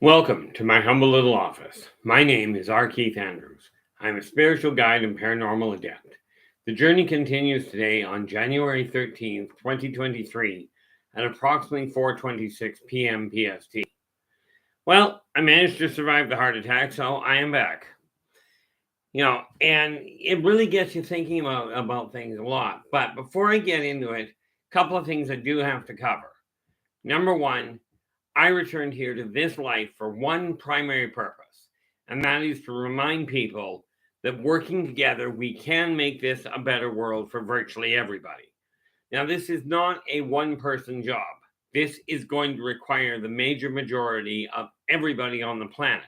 Welcome to my humble little office. My name is R. Keith Andrews. I'm a spiritual guide and paranormal adept. The journey continues today on January 13th, 2023 at approximately 4:26 p.m. PST. Well, I managed to survive the heart attack, so I am back. And it really gets you thinking about things a lot. But before I get into it, a couple of things I do have to cover. Number one, I returned here to this life for one primary purpose, and that is to remind people that working together, we can make this a better world for virtually everybody. Now, this is not a one-person job. This is going to require the major majority of everybody on the planet.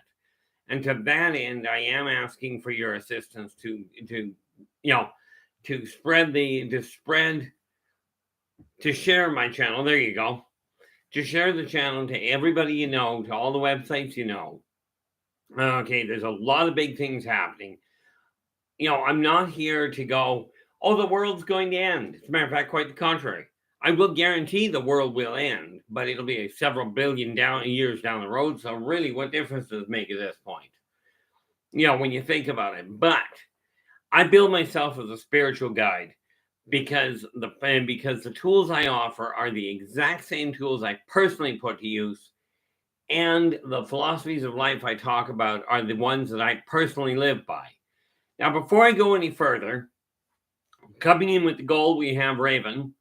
And to that end, I am asking for your assistance to share my channel. There you go. To share the channel to everybody you know, to all the websites you know. Okay, there's a lot of big things happening. I'm not here to go, oh, the world's going to end. As a matter of fact, quite the contrary. I will guarantee the world will end, but it'll be several billion years down the road. So really, what difference does it make at this point? When you think about it. But I build myself as a spiritual guide because the tools I offer are the exact same tools I personally put to use, and the philosophies of life I talk about are the ones that I personally live by. Now, before I go any further, coming in with the gold, we have Raven.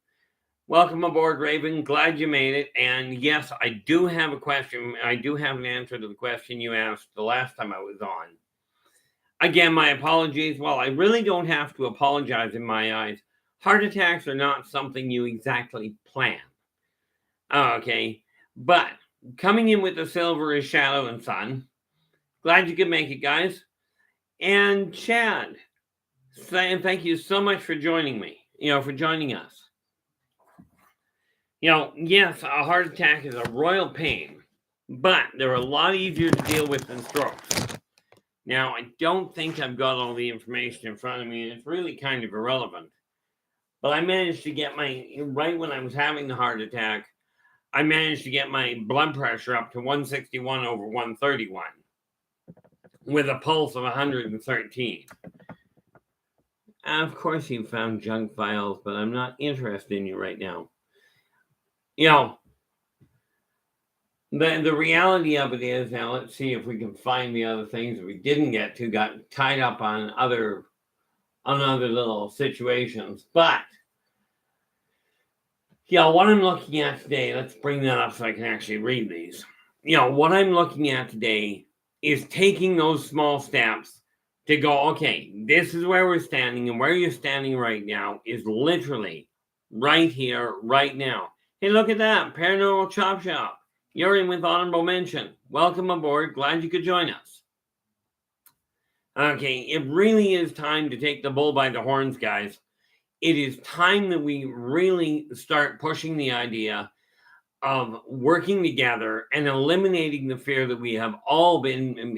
Welcome aboard, Raven. Glad you made it. And yes, I do have a question. I do have an answer to the question you asked the last time I was on. Again, my apologies. Well, I really don't have to apologize in my eyes. Heart attacks are not something you exactly plan. Okay, but coming in with the silver is Shadow and Sun. Glad you could make it, guys. And Chad, thank you so much for joining me, for joining us. Yes, a heart attack is a royal pain, but they're a lot easier to deal with than strokes. Now, I don't think I've got all the information in front of me, and it's really kind of irrelevant. But I managed to get right when I was having the heart attack, I managed to get my blood pressure up to 161 over 131 with a pulse of 113. Of course, you found junk files, but I'm not interested in you right now. The reality of it is, now let's see if we can find the other things that we didn't get to, got tied up on other little situations. But what I'm looking at today, let's bring that up so I can actually read these. What I'm looking at today is taking those small steps to go, okay, this is where we're standing, and where you're standing right now is literally right here, right now. Hey, look at that, Paranormal Chop Shop. You're in with honorable mention. Welcome aboard. Glad you could join us. Okay, it really is time to take the bull by the horns, guys. It is time that we really start pushing the idea of working together and eliminating the fear that we have all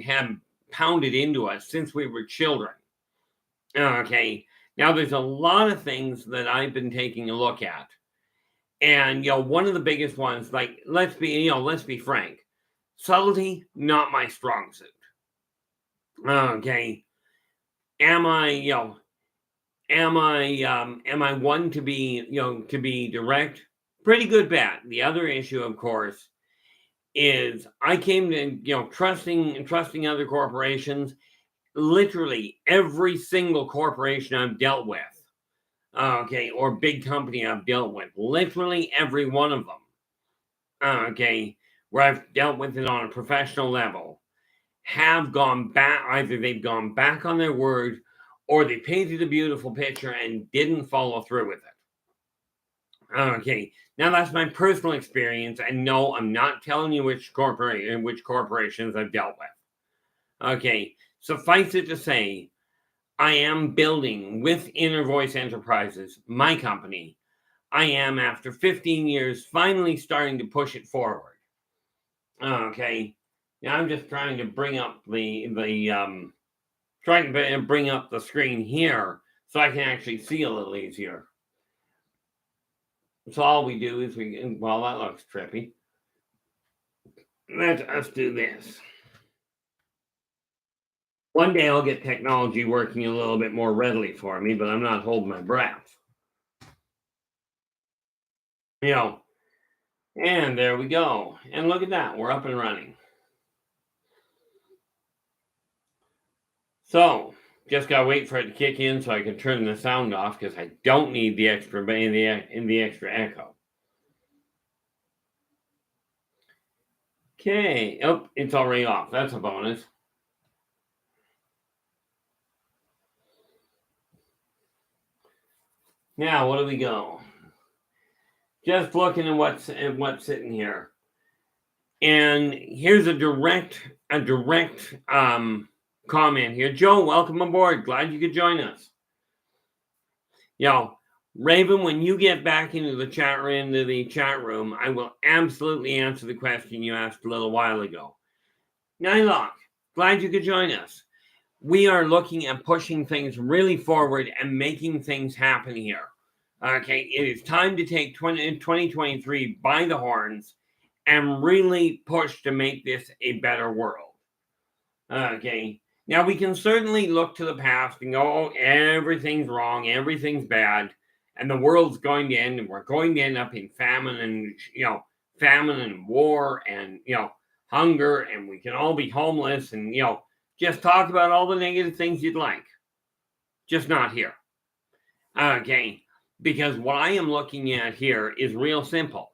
have pounded into us since we were children. Okay, now there's a lot of things that I've been taking a look at. And, one of the biggest ones, like, let's be frank, subtlety, not my strong suit. Okay. Am I one to be direct? Pretty good bet. The other issue, of course, is I came to, trusting other corporations. Literally every single corporation I've dealt with, or big company I've dealt with, literally every one of them, where I've dealt with it on a professional level, have gone back. Either they've gone back on their word, or they painted a beautiful picture and didn't follow through with it. Okay, now that's my personal experience, and no, I'm not telling you which corporations I've dealt with. Okay, suffice it to say, I am building with Inner Voice Enterprises, my company. I am, after 15 years, finally starting to push it forward. Okay, now I'm just trying to bring up bring up the screen here so I can actually see a little easier. So all we do is well, that looks trippy. let us do this. One day I'll get technology working a little bit more readily for me, but I'm not holding my breath. You know, and there we go. And look at that, we're up and running. So, just gotta wait for it to kick in so I can turn the sound off because I don't need the extra in the extra echo. Okay. Oh, it's already off. That's a bonus. Now, what do we go? Just looking at what's sitting here. And here's a direct comment here. Joe, welcome aboard. Glad you could join us. Raven, when you get back into the chat room, I will absolutely answer the question you asked a little while ago. Nylock, glad you could join us. We are looking at pushing things really forward and making things happen here. Okay, it is time to take 2023 by the horns and really push to make this a better world. Okay, now we can certainly look to the past and go, oh, everything's wrong, everything's bad, and the world's going to end, and we're going to end up in famine and war and hunger, and we can all be homeless, and just talk about all the negative things you'd like. Just not here. Okay, because what I am looking at here is real simple.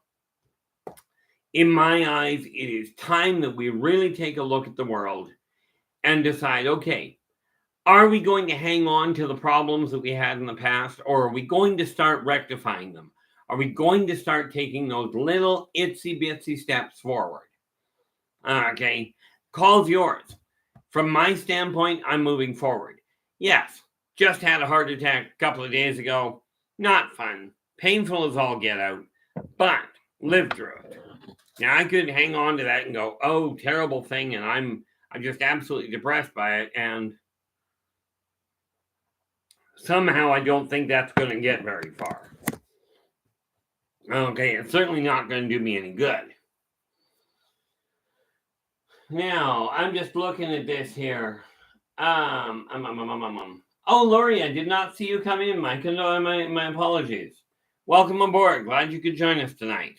In my eyes, it is time that we really take a look at the world and decide, okay, are we going to hang on to the problems that we had in the past, or are we going to start rectifying them? Are we going to start taking those little itsy bitsy steps forward? Okay, call's yours. From my standpoint, I'm moving forward. Yes, just had a heart attack a couple of days ago. Not fun. Painful as all get out, but lived through it. Now, I could hang on to that and go, oh, terrible thing, and I'm just absolutely depressed by it, and somehow I don't think that's going to get very far. Okay, it's certainly not going to do me any good. Now, I'm just looking at this here. Oh, Lori, I did not see you come in. My apologies. Welcome aboard. Glad you could join us tonight.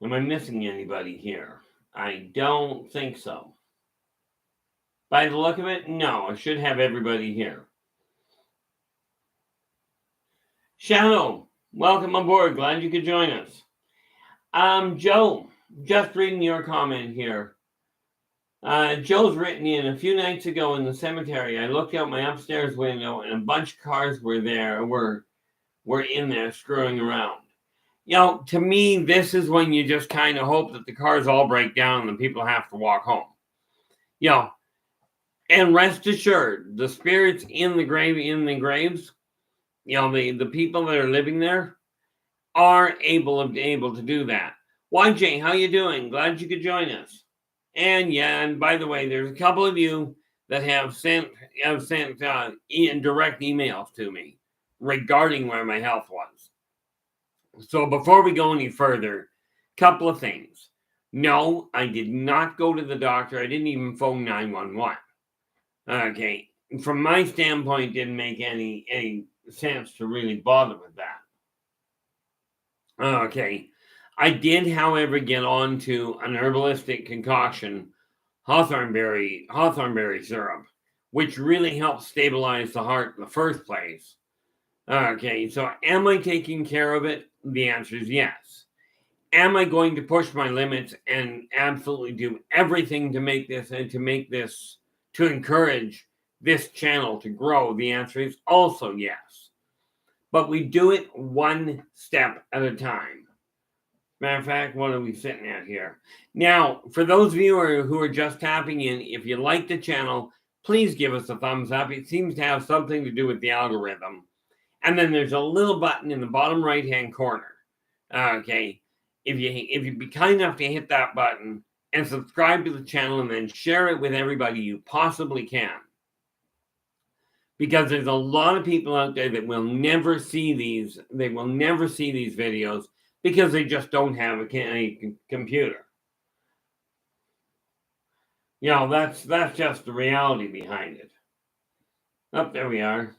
Am I missing anybody here? I don't think so. By the look of it, no, I should have everybody here. Shadow, welcome aboard. Glad you could join us. Joe, just reading your comment here. Joe's written in, a few nights ago in the cemetery, I looked out my upstairs window and a bunch of cars were in there screwing around. To me, this is when you just kind of hope that the cars all break down and the people have to walk home. And rest assured, the spirits in the graves, the people that are living there are able to do that. YJ, how you doing? Glad you could join us. And by the way, there's a couple of you that have sent direct emails to me regarding where my health was. So before we go any further, couple of things. No, I did not go to the doctor. I didn't even phone 911. Okay, from my standpoint, didn't make any sense to really bother with that. Okay, I did, however, get onto an herbalistic concoction, hawthornberry syrup, which really helps stabilize the heart in the first place. Okay, so am I taking care of it? The answer is yes. Am I going to push my limits and absolutely do everything to encourage this channel to grow? The answer is also yes. But we do it one step at a time. Matter of fact, what are we sitting at here? Now, for those of you who are just tapping in, if you like the channel, please give us a thumbs up. It seems to have something to do with the algorithm. And then there's a little button in the bottom right-hand corner. Okay, if you'd be kind enough to hit that button and subscribe to the channel and then share it with everybody you possibly can. Because there's a lot of people out there that will never see these. They will never see these videos because they just don't have a computer. That's just the reality behind it. Oh, there we are.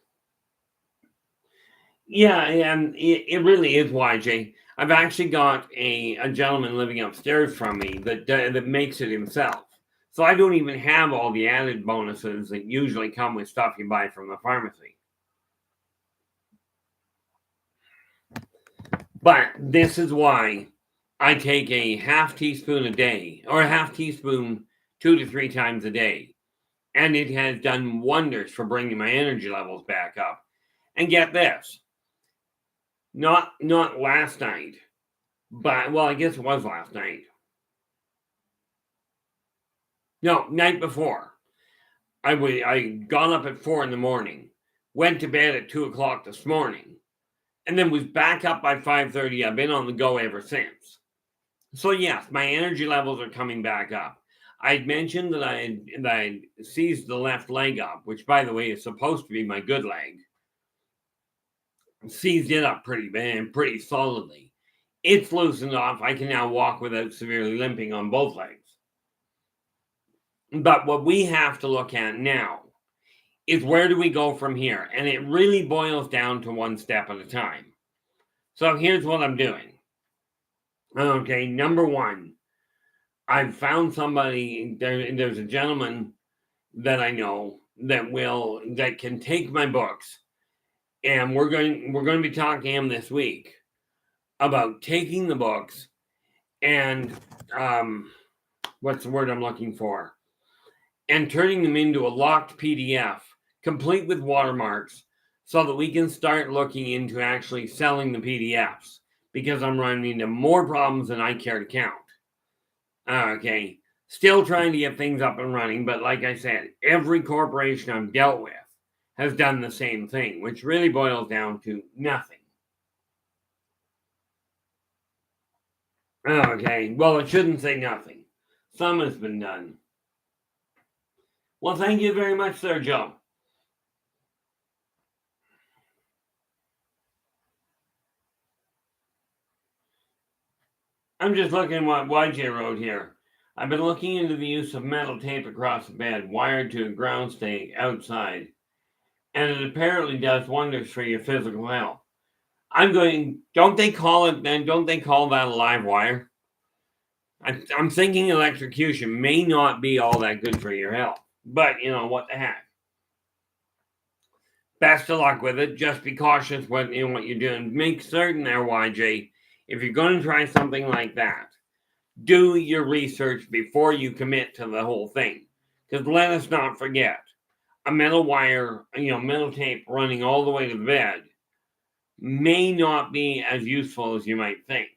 Yeah, and it really is YJ. I've actually got a gentleman living upstairs from me that makes it himself. So I don't even have all the added bonuses that usually come with stuff you buy from the pharmacy. But this is why I take a half teaspoon a day, or a half teaspoon 2 to 3 times a day. And it has done wonders for bringing my energy levels back up. And get this, not last night, but, well, I guess it was last night. No, night before. I got up at 4 in the morning, went to bed at 2 o'clock this morning, and then was back up by 5:30. I've been on the go ever since. So yes, my energy levels are coming back up. I'd mentioned that I seized the left leg up, which, by the way, is supposed to be my good leg. Seized it up pretty solidly. It's loosened off. I can now walk without severely limping on both legs. But what we have to look at now is, where do we go from here? And it really boils down to one step at a time. So here's what I'm doing. Okay, number one, I've found somebody. There's a gentleman that I know that can take my books, and we're going to be talking to him this week about taking the books and what's the word I'm looking for? And turning them into a locked PDF, complete with watermarks, so that we can start looking into actually selling the PDFs, because I'm running into more problems than I care to count. Okay, still trying to get things up and running, but like I said, every corporation I've dealt with has done the same thing, which really boils down to nothing. Okay, well, it shouldn't say nothing. Some has been done. Well, thank you very much, Sir Joe. I'm just looking at what YJ wrote here. I've been looking into the use of metal tape across the bed, wired to a ground stake outside, and it apparently does wonders for your physical health. Don't they call that a live wire? I'm thinking electrocution may not be all that good for your health, but what the heck. Best of luck with it. Just be cautious what you're doing. Make certain there, YJ, if you're going to try something like that, do your research before you commit to the whole thing. Because let us not forget, a metal wire, metal tape running all the way to the bed may not be as useful as you might think.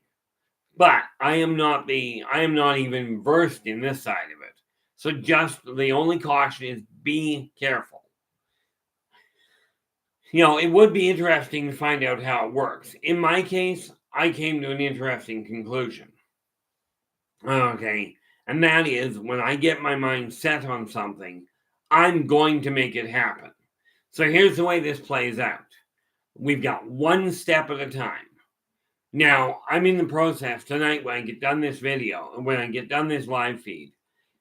But I am not even versed in this side of it. So just the only caution is be careful. It would be interesting to find out how it works. In my case, I came to an interesting conclusion. Okay, and that is, when I get my mind set on something, I'm going to make it happen. So here's the way this plays out. We've got one step at a time. Now, I'm in the process tonight, when I get done this video, and when I get done this live feed,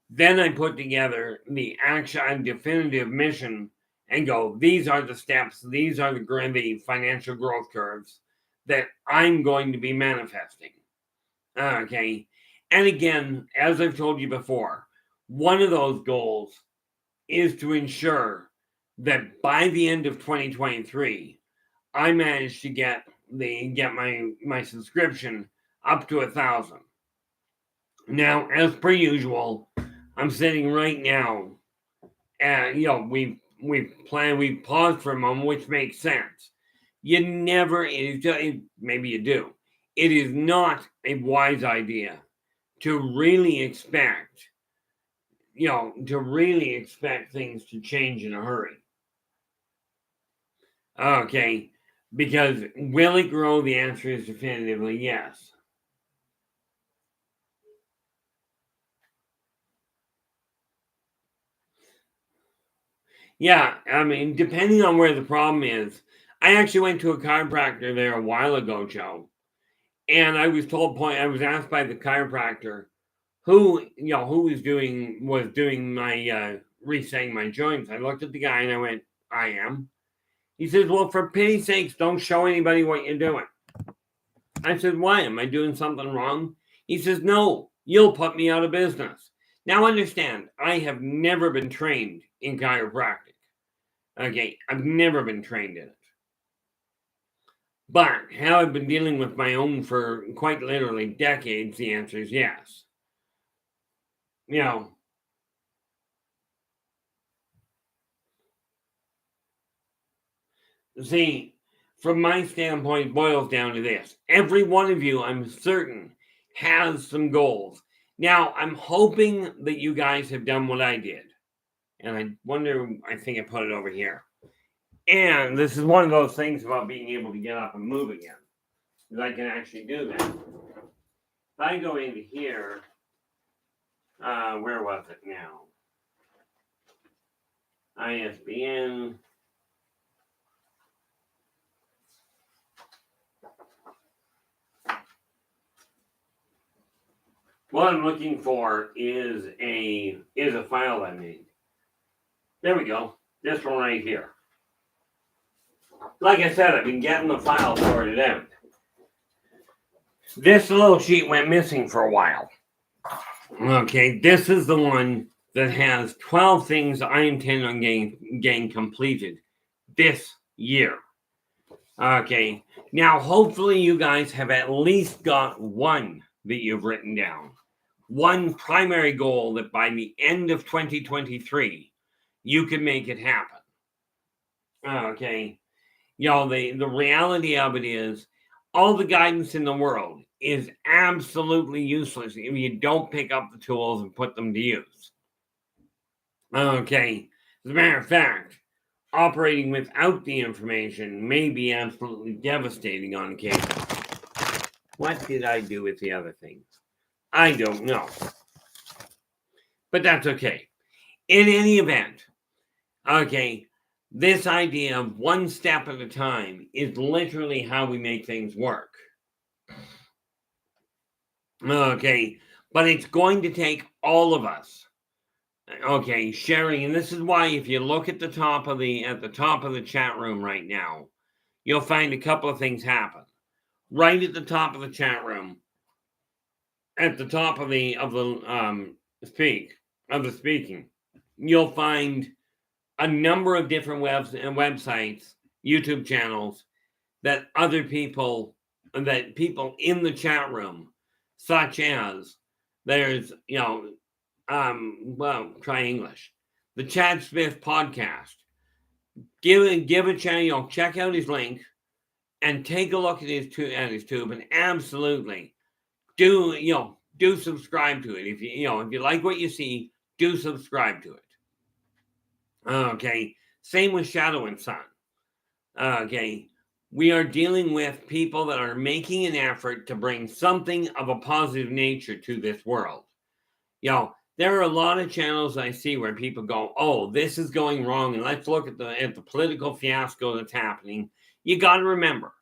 then I put together the actual definitive mission and go, these are the steps, these are the financial growth curves that I'm going to be manifesting. Okay. And again, as I've told you before, one of those goals is to ensure that by the end of 2023, I manage to get my subscription up to 1,000. Now, as per usual, I'm sitting right now, and we paused for a moment, which makes sense. You never, maybe you do. It is not a wise idea to really expect things to change in a hurry. Okay, because will it grow? The answer is definitively yes. Yeah, I mean, depending on where the problem is. I actually went to a chiropractor there a while ago, Joe, And I was I was asked by the chiropractor who was doing my resetting my joints. I looked at the guy and I went, I am. He says, well, for pity's sakes, don't show anybody what you're doing. I said, why? Am I doing something wrong? He says, no, you'll put me out of business. Now understand, I have never been trained in chiropractic. Okay, I've never been trained in it. But have I been dealing with my own for quite literally decades? The answer is yes. See, from my standpoint, it boils down to this. Every one of you, I'm certain, has some goals. Now, I'm hoping that you guys have done what I did. And I think I put it over here. And this is one of those things about being able to get up and move again. Because I can actually do that. If I go into here, where was it now? ISBN. What I'm looking for is a file I made. There we go. This one right here. Like I said, I've been getting the file sorted out. This little sheet went missing for a while. Okay, this is the one that has 12 things I intend on getting completed this year. Okay, now hopefully you guys have at least got one that you've written down. One primary goal that by the end of 2023, you can make it happen. Okay. The reality of it is all the guidance in the world is absolutely useless if you don't pick up the tools and put them to use. Okay. As a matter of fact, operating without the information may be absolutely devastating on occasion. What did I do with the other things? I don't know. But that's okay. In any event, okay, this idea of one step at a time is literally how we make things work. Okay, but it's going to take all of us. Okay, sharing, and this is why if you look at the top of the chat room right now, you'll find a couple of things happen. Right at the top of the chat room, at the top of the speaking, you'll find a number of different websites, YouTube channels that people in the chat room, such as there's try English, the Chad Smith podcast. Give a channel, check out his link and take a look at his tube and absolutely do subscribe to it. If you like what you see, do subscribe to it. Okay. Same with Shadow and Sun. Okay. We are dealing with people that are making an effort to bring something of a positive nature to this world. There are a lot of channels I see where people go, oh, this is going wrong, and let's look at the political fiasco that's happening. You got to remember,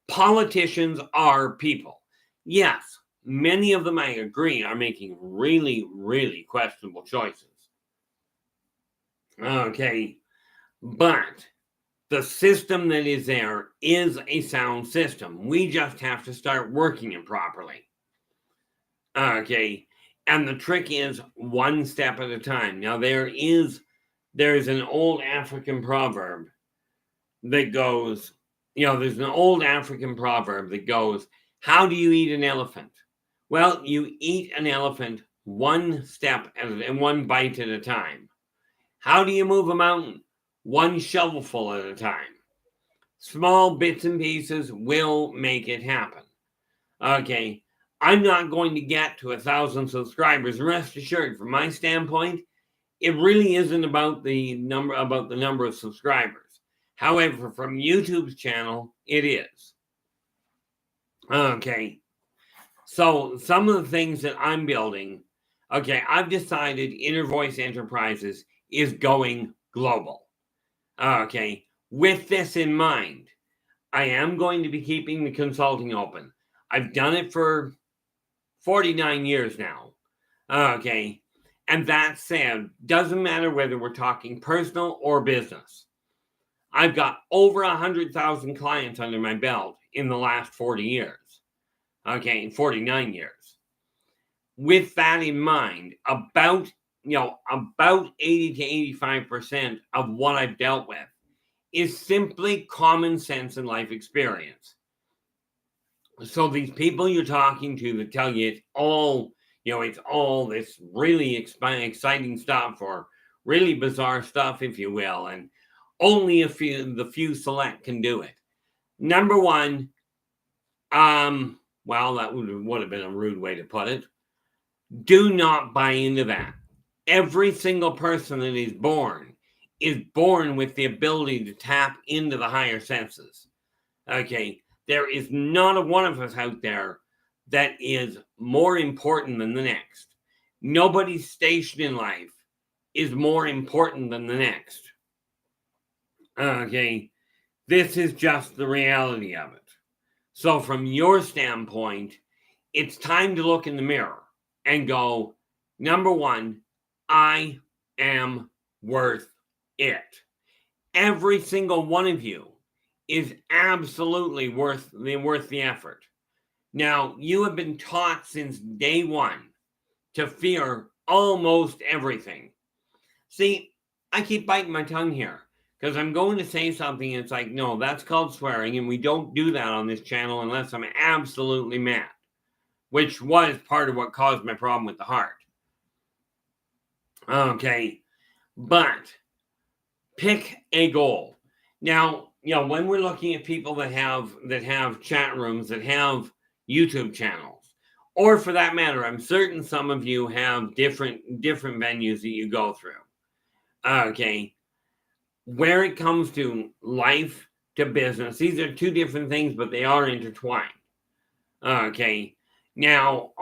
politicians are people. Yes, many of them, I agree, are making really, really questionable choices. Okay, but the system that is there is a sound system. We just have to start working it properly. Okay, and the trick is one step at a time. Now, there's an old African proverb that goes, how do you eat an elephant? Well, you eat an elephant one step and one bite at a time. How do you move a mountain? One shovelful at a time. Small bits and pieces will make it happen. Okay, I'm not going to get to 1,000 subscribers. Rest assured, from my standpoint, it really isn't about the number of subscribers. However, from YouTube's channel, it is. Okay, so some of the things that I'm building, okay, I've decided Inner Voice Enterprises is going global. Okay, with this in mind, I am going to be keeping the consulting open. I've done it for 49 years now. Okay. And that said, doesn't matter whether we're talking personal or business. I've got over 100,000 clients under my belt in the last 40 years. Okay, 49 years. With that in mind, about 80 to 85% of what I've dealt with is simply common sense and life experience. So these people you're talking to that tell you it's all this really exciting stuff or really bizarre stuff, if you will, and only the few select can do it. Number one, well, that would have been a rude way to put it. Do not buy into that. Every single person that is born with the ability to tap into the higher senses. Okay, there is not a one of us out there that is more important than the next. Nobody's station in life is more important than the next. Okay, this is just the reality of it. So from your standpoint, it's time to look in the mirror and go, number one, I am worth it. Every single one of you is absolutely worth the effort. Now, you have been taught since day one to fear almost everything. See, I keep biting my tongue here because I'm going to say something and it's like, no, that's called swearing, and we don't do that on this channel unless I'm absolutely mad, which was part of what caused my problem with the heart. Okay, but pick a goal. Now, when we're looking at people that have chat rooms, that have YouTube channels, or for that matter, I'm certain some of you have different venues that you go through. Okay, where it comes to life to business, these are two different things, but they are intertwined. Okay, now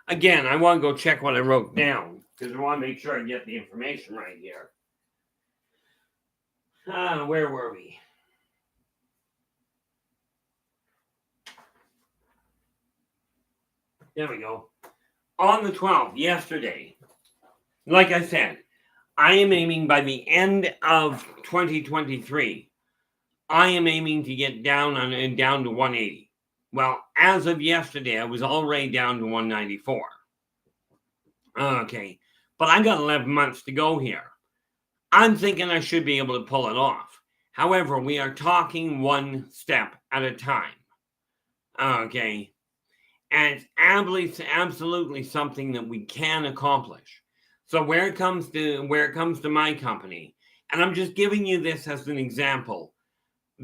again, I want to go check what I wrote down because I want to make sure I get the information right here. Where were we? There we go. On the 12th, yesterday, like I said, I am aiming by the end of 2023, I am aiming to get down to 180. Well, as of yesterday, I was already down to 194. Okay, but I got 11 months to go here. I'm thinking I should be able to pull it off. However, we are talking one step at a time. Okay, and it's absolutely something that we can accomplish. So where it comes to my company, and I'm just giving you this as an example,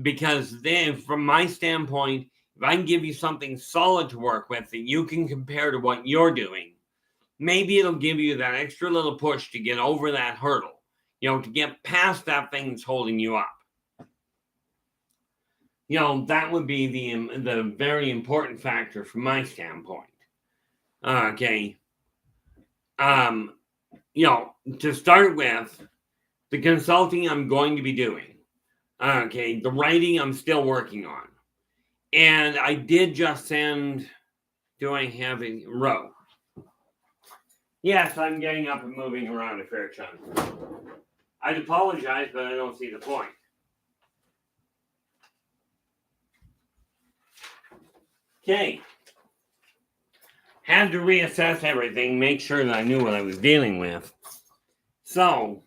because then from my standpoint, if I can give you something solid to work with that you can compare to what you're doing, maybe it'll give you that extra little push to get over that hurdle, to get past that thing that's holding you up. That would be the very important factor from my standpoint. Okay. To start with, the consulting I'm going to be doing. Okay, the writing I'm still working on. And I did just send, do I have a row? Yes, I'm getting up and moving around a fair chunk. I'd apologize, but I don't see the point. Okay. Had to reassess everything, make sure that I knew what I was dealing with. So,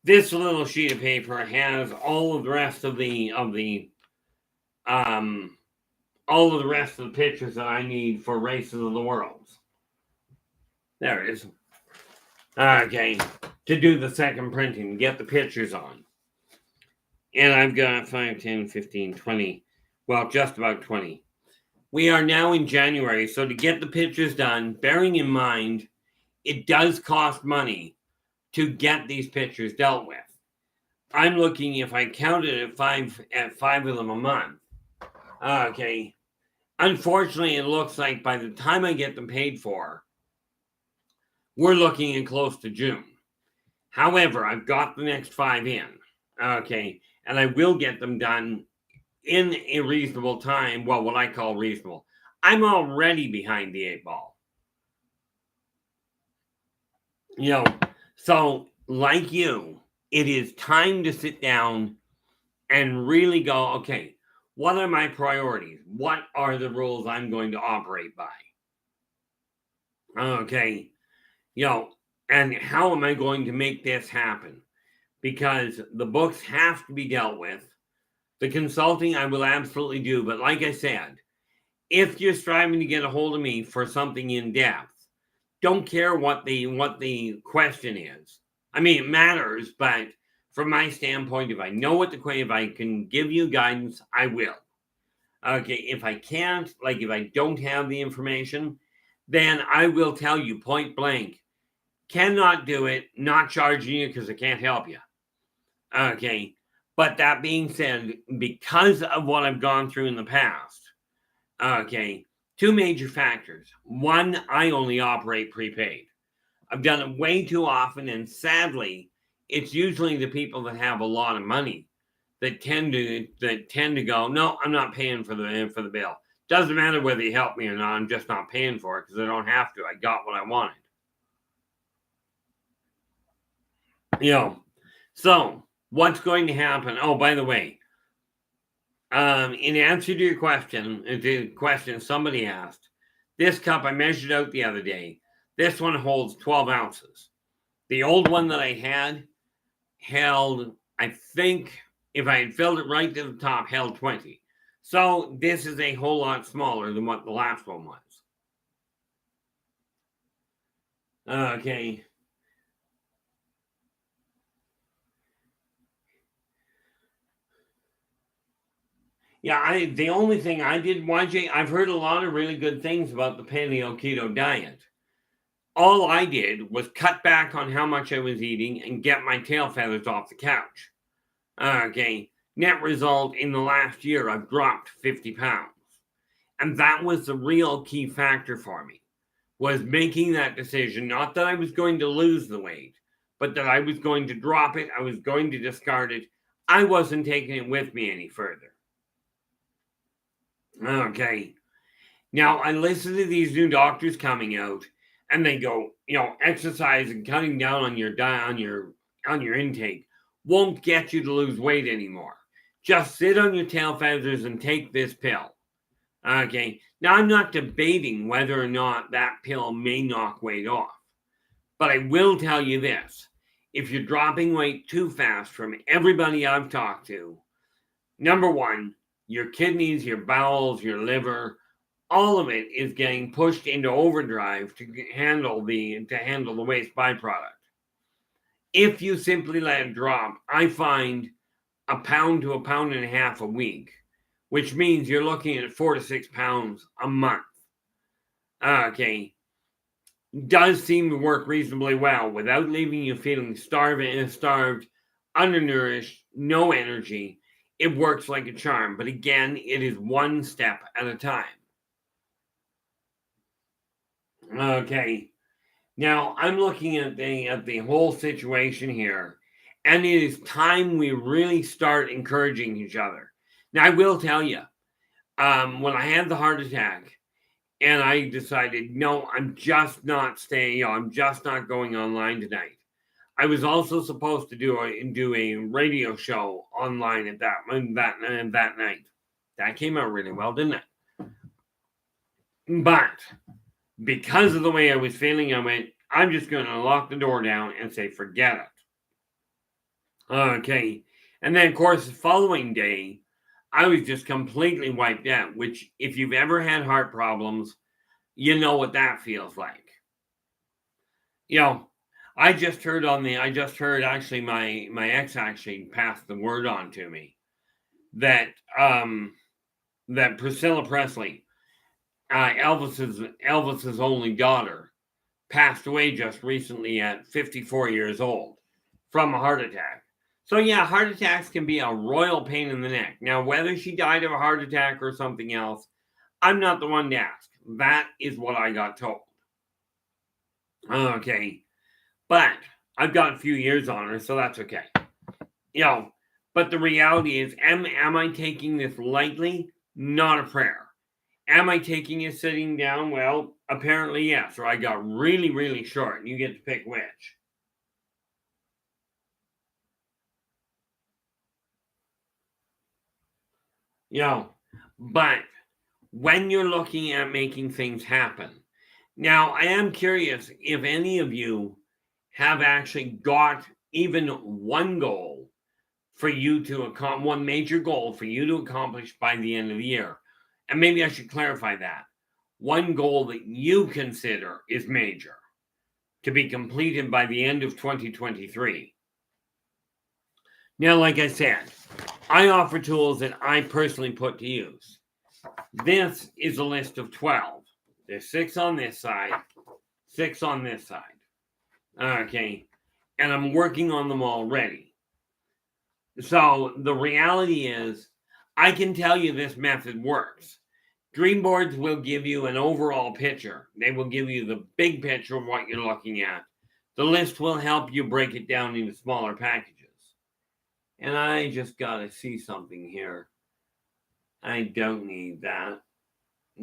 this little sheet of paper has all of the rest of the pictures that I need for Races of the Worlds. There it is. Okay, to do the second printing, get the pictures on. And I've got 5, 10, 15, 20, well, just about 20. We are now in January, so to get the pictures done, bearing in mind, it does cost money to get these pictures dealt with. I'm looking, if I counted at five of them a month. Okay. Unfortunately, it looks like by the time I get them paid for, we're looking at close to June. However, I've got the next 5 in. Okay. And I will get them done in a reasonable time. Well, what I call reasonable. I'm already behind the 8 ball. So like you, it is time to sit down and really go, okay, what are my priorities? What are the rules I'm going to operate by? Okay, and how am I going to make this happen? Because the books have to be dealt with. The consulting I will absolutely do. But like I said, if you're striving to get a hold of me for something in depth, don't care what the question is. I mean, it matters, but from my standpoint, if I know what the question, if I can give you guidance, I will. Okay, if I can't, like if I don't have the information, then I will tell you point blank, cannot do it, not charging you because I can't help you. Okay, but that being said, because of what I've gone through in the past, okay, 2 major factors. One, I only operate prepaid. I've done it way too often, and sadly, it's usually the people that have a lot of money that tend to go, no, I'm not paying for the bill. Doesn't matter whether you help me or not. I'm just not paying for it because I don't have to. I got what I wanted. So what's going to happen? Oh, by the way, in answer to your question, the question somebody asked, this cup I measured out the other day. This one holds 12 ounces. The old one that I had held, I think, if I had filled it right to the top, held 20. So this is a whole lot smaller than what the last one was. Okay. Yeah, the only thing I did, YJ, I've heard a lot of really good things about the paleo keto diet. All I did was cut back on how much I was eating and get my tail feathers off the couch. Okay. Net result, in the last year, I've dropped 50 pounds. And that was the real key factor for me, was making that decision. Not that I was going to lose the weight, but that I was going to drop it. I was going to discard it. I wasn't taking it with me any further. Okay. Now, I listen to these new doctors coming out, and they go, exercise and cutting down on your diet, on your intake won't get you to lose weight anymore. Just sit on your tail feathers and take this pill. Okay. Now, I'm not debating whether or not that pill may knock weight off, but I will tell you this. If you're dropping weight too fast, from everybody I've talked to, number one, your kidneys, your bowels, your liver, all of it is getting pushed into overdrive to handle the waste byproduct. If you simply let it drop, I find a pound to a pound and a half a week, which means you're looking at 4 to 6 pounds a month. Okay. Does seem to work reasonably well without leaving you feeling starved, undernourished, no energy. It works like a charm. But again, it is one step at a time. Okay. Now, I'm looking at the whole situation here, and it is time we really start encouraging each other. Now, I will tell you, when I had the heart attack, and I decided, no, I'm just not staying. I'm just not going online tonight. I was also supposed to do a radio show online at that night. That came out really well, didn't it? But because of the way I was feeling, I went, I'm just going to lock the door down and say, forget it. Okay. And then, of course, the following day, I was just completely wiped out, which, if you've ever had heart problems, you know what that feels like. I just heard actually my ex actually passed the word on to me that that Priscilla Presley, Elvis's only daughter, passed away just recently at 54 years old from a heart attack. So yeah, heart attacks can be a royal pain in the neck. Now, whether she died of a heart attack or something else, I'm not the one to ask. That is what I got told. Okay. But I've got a few years on her, so that's okay. But the reality is, am I taking this lightly? Not a prayer. Am I taking it sitting down? Well, apparently yes, or I got really, really short, and you get to pick which. But when you're looking at making things happen, now I am curious if any of you have actually got even one goal for you to accomplish, one major goal for you to accomplish by the end of the year. And maybe I should clarify that. One goal that you consider is major to be completed by the end of 2023. Now, like I said, I offer tools that I personally put to use. This is a list of 12. There's 6 on this side, 6 on this side. Okay. And I'm working on them already. So the reality is, I can tell you this method works. Dream boards will give you an overall picture. They will give you the big picture of what you're looking at. The list will help you break it down into smaller packages. And I just got to see something here. I don't need that.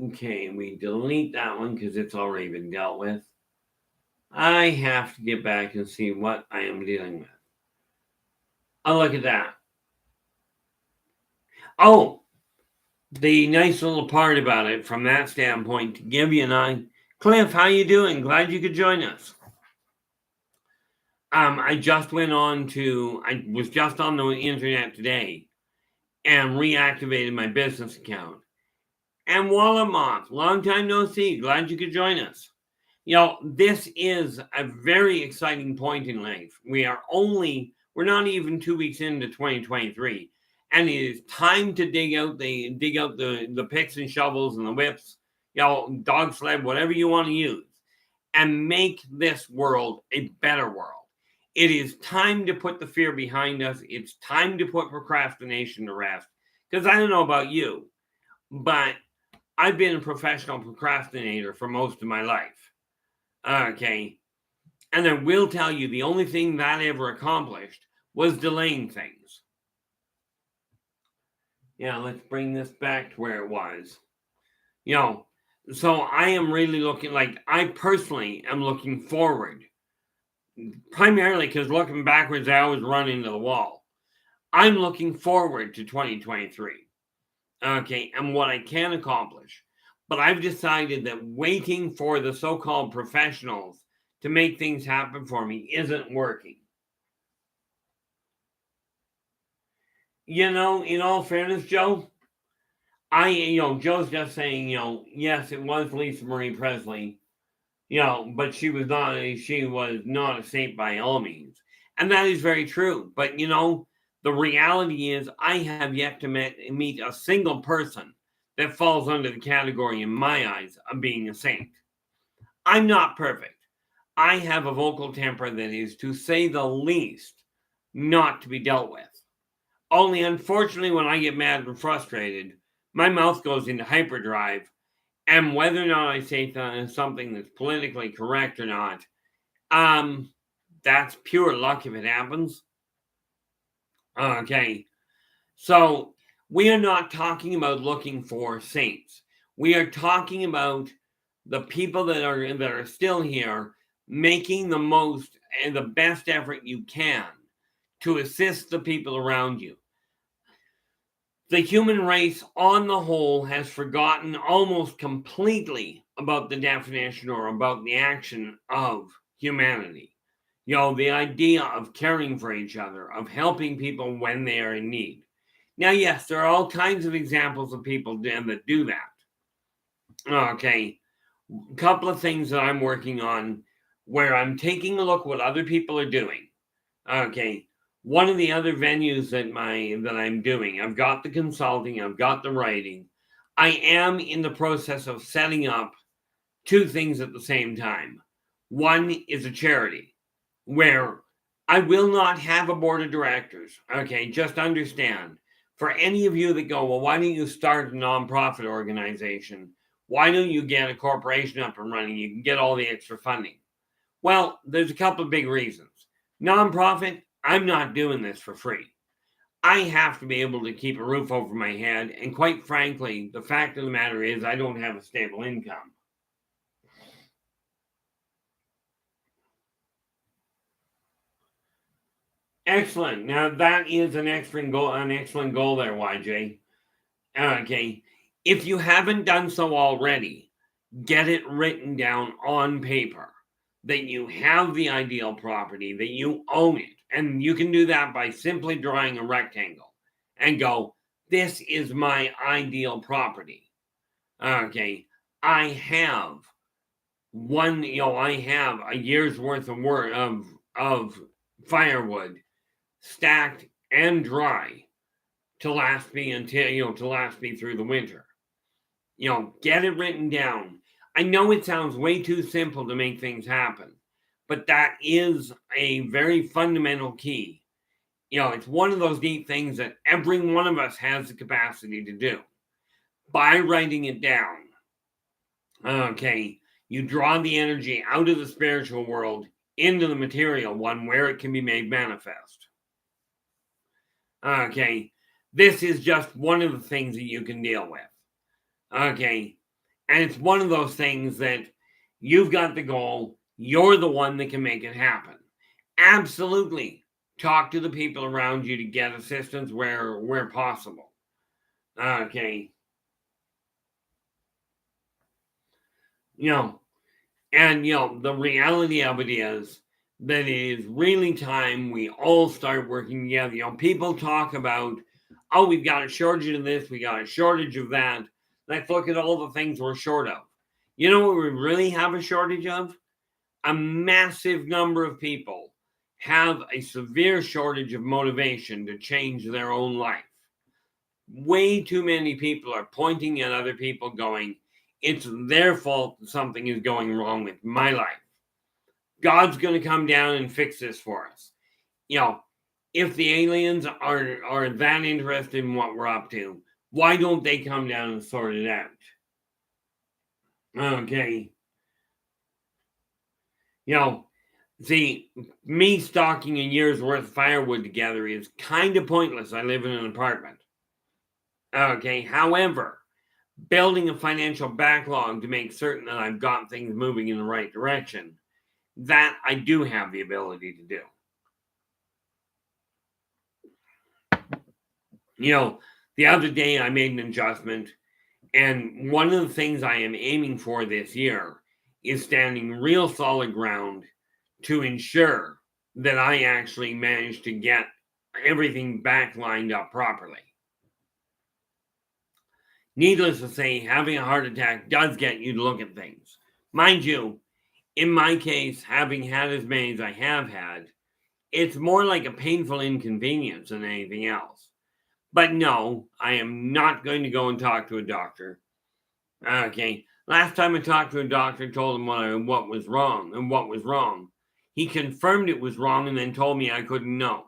Okay, we delete that one because it's already been dealt with. I have to get back and see what I am dealing with. Oh, look at that. Oh, the nice little part about it from that standpoint to give you an eye. Cliff, how you doing? Glad you could join us. I was just on the internet today and reactivated my business account. And Wallamoth, long time no see. Glad you could join us. This is a very exciting point in life. We're not even 2 weeks into 2023. And it is time to dig out the picks and shovels and the whips, dog sled, whatever you want to use, and make this world a better world. It is time to put the fear behind us. It's time to put procrastination to rest. Because I don't know about you, but I've been a professional procrastinator for most of my life. Okay. And I will tell you, the only thing that ever accomplished was delaying things. Let's bring this back to where it was. So I am really I personally am looking forward, primarily because looking backwards, I always run into the wall. I'm looking forward to 2023. Okay, and what I can accomplish. But I've decided that waiting for the so-called professionals to make things happen for me isn't working. In all fairness, Joe, Joe's just saying, yes, it was Lisa Marie Presley, but she was not a saint by all means. And that is very true. But, the reality is I have yet to meet a single person that falls under the category, in my eyes, of being a saint. I'm not perfect. I have a vocal temper that is, to say the least, not to be dealt with. Only, unfortunately, when I get mad and frustrated, my mouth goes into hyperdrive, and whether or not I say something that's politically correct or not, that's pure luck if it happens. Okay, so we are not talking about looking for saints. We are talking about the people that are still here, making the most and the best effort you can to assist the people around you. The human race on the whole has forgotten almost completely about the definition or about the action of humanity. The idea of caring for each other, of helping people when they are in need. Now, yes, there are all kinds of examples of people that do that. Okay, a couple of things that I'm working on where I'm taking a look at what other people are doing. Okay, one of the other venues that I'm doing, I've got the consulting, I've got the writing. I am in the process of setting up 2 things at the same time. One is a charity where I will not have a board of directors. Okay, just understand. For any of you that go, well, why don't you start a nonprofit organization? Why don't you get a corporation up and running? You can get all the extra funding. Well, there's a couple of big reasons. Nonprofit, I'm not doing this for free. I have to be able to keep a roof over my head. And quite frankly, the fact of the matter is I don't have a stable income. Excellent. Now that is an excellent goal there, YJ. Okay. If you haven't done so already, get it written down on paper that you have the ideal property, that you own it. And you can do that by simply drawing a rectangle and go, this is my ideal property. Okay. I have I have a year's worth of firewood stacked and dry to last me through the winter. Get it written down. I know it sounds way too simple to make things happen, but that is a very fundamental key. It's one of those neat things that every one of us has the capacity to do. By writing it down, okay, you draw the energy out of the spiritual world into the material one where it can be made manifest. Okay, this is just one of the things that you can deal with. Okay, and it's one of those things that you've got the goal, you're the one that can make it happen. Absolutely. Talk to the people around you to get assistance where possible. Okay. The reality of it is that it is really time we all start working together. People talk about, oh, we've got a shortage of this, we got a shortage of that. Let's look at all the things we're short of. You know what we really have a shortage of? A massive number of people have a severe shortage of motivation to change their own life. Way too many people are pointing at other people going, it's their fault that something is going wrong with my life. God's going to come down and fix this for us. If the aliens are that interested in what we're up to, why don't they come down and sort it out? Okay. See, me stocking a year's worth of firewood together is kind of pointless. I live in an apartment. Okay. However, building a financial backlog to make certain that I've got things moving in the right direction, that I do have the ability to do. The other day I made an adjustment, and one of the things I am aiming for this year is standing real solid ground to ensure that I actually manage to get everything back lined up properly. Needless to say, having a heart attack does get you to look at things. Mind you, in my case, having had as many as I have had, it's more like a painful inconvenience than anything else. But no, I am not going to go and talk to a doctor. Okay, last time I talked to a doctor, told him what was wrong. He confirmed it was wrong and then told me I couldn't know.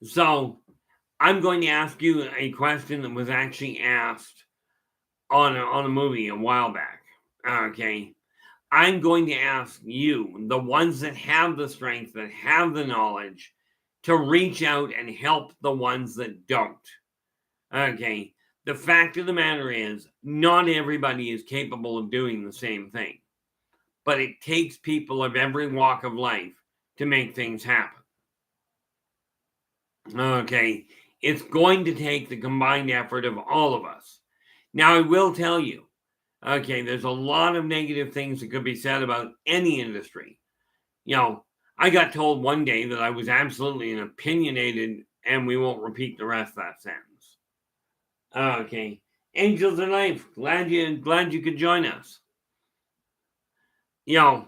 So I'm going to ask you a question that was actually asked on a movie a while back. Okay, I'm going to ask you, the ones that have the strength, that have the knowledge, to reach out and help the ones that don't. Okay, the fact of the matter is, not everybody is capable of doing the same thing. But it takes people of every walk of life to make things happen. Okay, it's going to take the combined effort of all of us. Now, I will tell you, okay, there's a lot of negative things that could be said about any industry. I got told one day that I was absolutely opinionated, and we won't repeat the rest of that sentence. Okay, Angels in Life, glad you could join us. The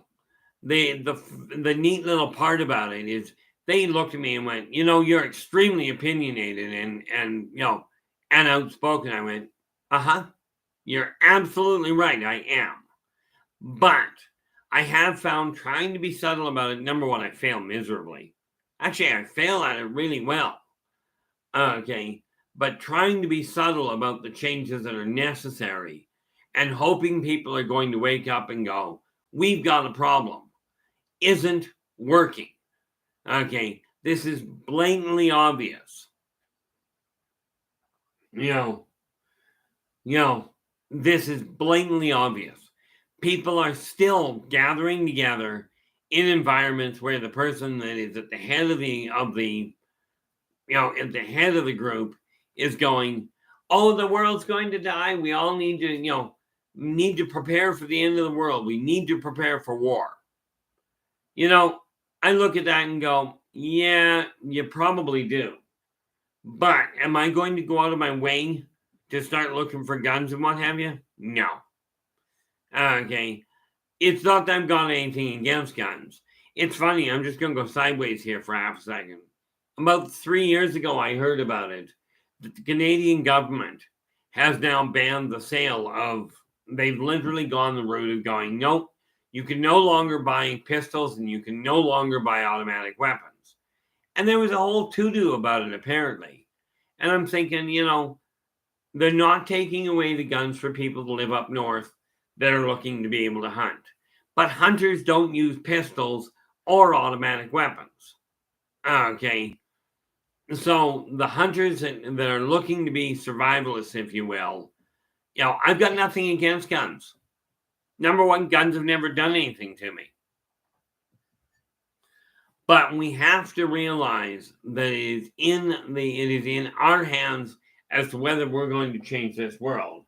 neat little part about it is they looked at me and went, you're extremely opinionated and outspoken. I went, you're absolutely right. I am. But I have found trying to be subtle about it. Number one, I fail miserably. Actually, I fail at it really well. Okay. But trying to be subtle about the changes that are necessary and hoping people are going to wake up and go, we've got a problem, isn't working. Okay. This is blatantly obvious. This is blatantly obvious. People are still gathering together in environments where the person that is at the head of the at the head of the group is going, oh, the world's going to die. We all need to prepare for the end of the world. We need to prepare for war. I look at that and go, yeah, you probably do. But am I going to go out of my way to start looking for guns and what have you? No. Okay. It's not that I've got anything against guns. It's funny. I'm just going to go sideways here for half a second. About 3 years ago, I heard about it. The Canadian government has now banned the sale of, they've literally gone the route of going, nope, you can no longer buy pistols and you can no longer buy automatic weapons. And there was a whole to-do about it, apparently. And I'm thinking, they're not taking away the guns for people to live up north that are looking to be able to hunt. But hunters don't use pistols or automatic weapons. Okay. So the hunters that are looking to be survivalists, if you will, I've got nothing against guns. Number one, guns have never done anything to me. But we have to realize that it is in our hands as to whether we're going to change this world.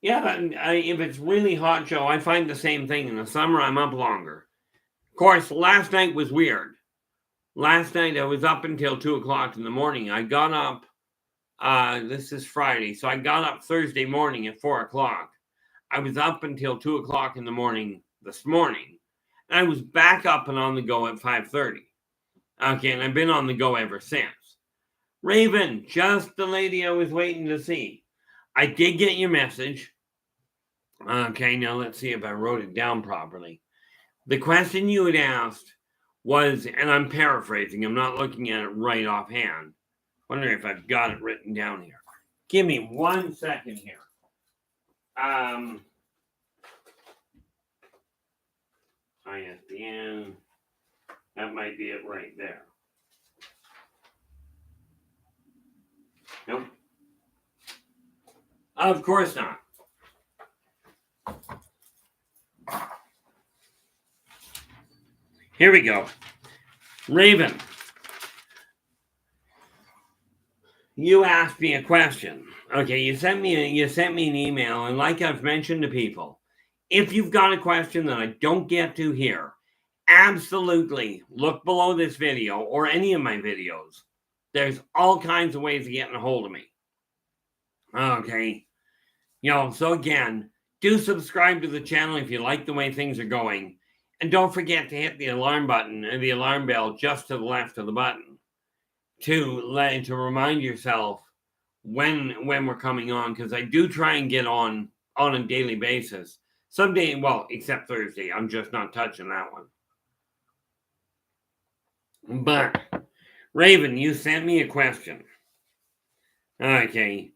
Yeah, if it's really hot, Joe, I find the same thing. In the summer, I'm up longer. Of course, last night was weird. Last night, I was up until 2 o'clock in the morning. I got up, this is Friday, so I got up Thursday morning at 4 o'clock. I was up until 2 o'clock in the morning this morning. And I was back up and on the go at 5:30. Okay, and I've been on the go ever since. Raven, just the lady I was waiting to see. I did get your message. Okay, now let's see if I wrote it down properly. The question you had asked was, and I'm paraphrasing, I'm not looking at it right offhand. Wondering if I've got it written down here. Give me 1 second here. ISBN. That might be it right there. Nope. Of course not. Here we go. Raven, you asked me a question. Okay, you sent me an email, and like I've mentioned to people, if you've got a question that I don't get to here, absolutely look below this video or any of my videos. There's all kinds of ways of getting a hold of me. Okay. So again, do subscribe to the channel if you like the way things are going. And don't forget to hit the alarm button and the alarm bell just to the left of the button to remind yourself when we're coming on, because I do try and get on a daily basis. Someday, well, except Thursday. I'm just not touching that one. But, Raven, you sent me a question. Okay.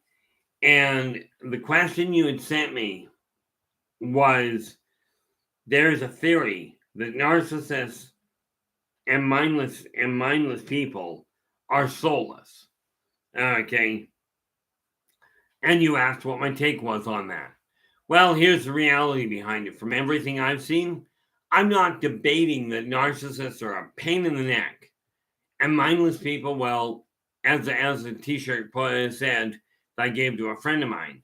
And the question you had sent me was, there's a theory that narcissists and mindless people are soulless. Okay. And you asked what my take was on that. Well, here's the reality behind it. From everything I've seen, I'm not debating that narcissists are a pain in the neck. And mindless people, well, as the t-shirt said that I gave to a friend of mine,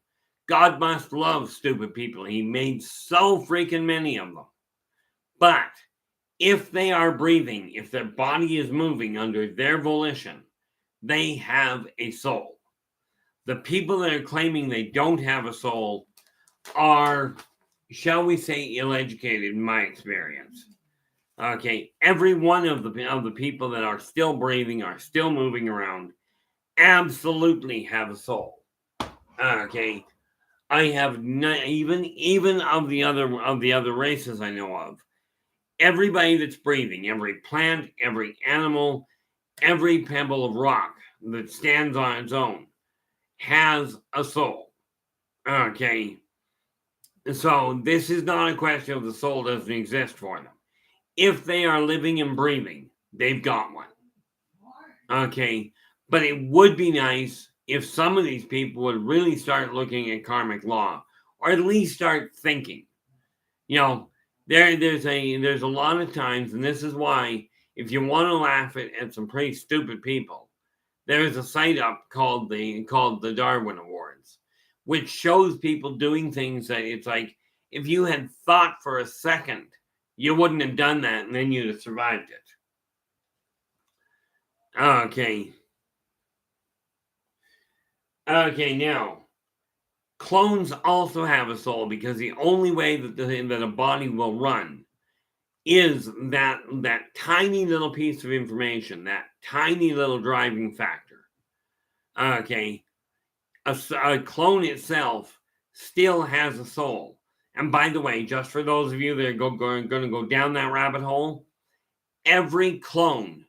God must love stupid people. He made so freaking many of them. But if they are breathing, if their body is moving under their volition, they have a soul. The people that are claiming they don't have a soul are, shall we say, ill-educated in my experience. Okay, every one of the people that are still breathing, are still moving around, absolutely have a soul. Okay, I have not, even of the other races I know of. Everybody that's breathing, every plant, every animal, every pebble of rock that stands on its own has a soul. Okay. So this is not a question of the soul doesn't exist for them. If they are living and breathing, they've got one. Okay. But it would be nice if some of these people would really start looking at karmic law, or at least start thinking. There's a lot of times, and this is why, if you want to laugh at some pretty stupid people, there's a site up called the Darwin Awards, which shows people doing things that it's like, if you had thought for a second, you wouldn't have done that, and then you'd have survived it. Okay. Okay, now, clones also have a soul, because the only way that a body will run is that tiny little piece of information, that tiny little driving factor. Okay. A clone itself still has a soul. And by the way, just for those of you that are going to go down that rabbit hole, every clone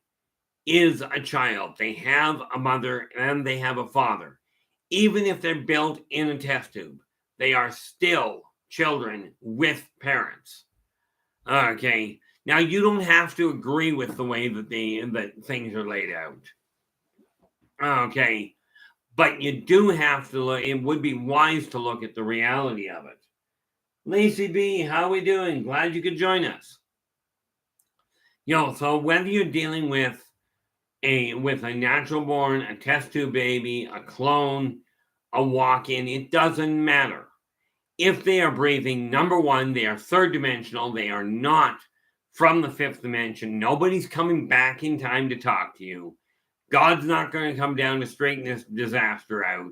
is a child. They have a mother and they have a father. Even if they're built in a test tube, they are still children with parents. Okay. Now, you don't have to agree with the way that things are laid out. Okay. But you do have to look. It would be wise to look at the reality of it. Lacey B, how we doing? Glad you could join us. So whether you're dealing with a natural born, a test tube baby, a clone, a walk-in, it doesn't matter. If they are breathing, number one, they are third dimensional. They are not from the fifth dimension. Nobody's coming back in time to talk to you. God's not going to come down to straighten this disaster out.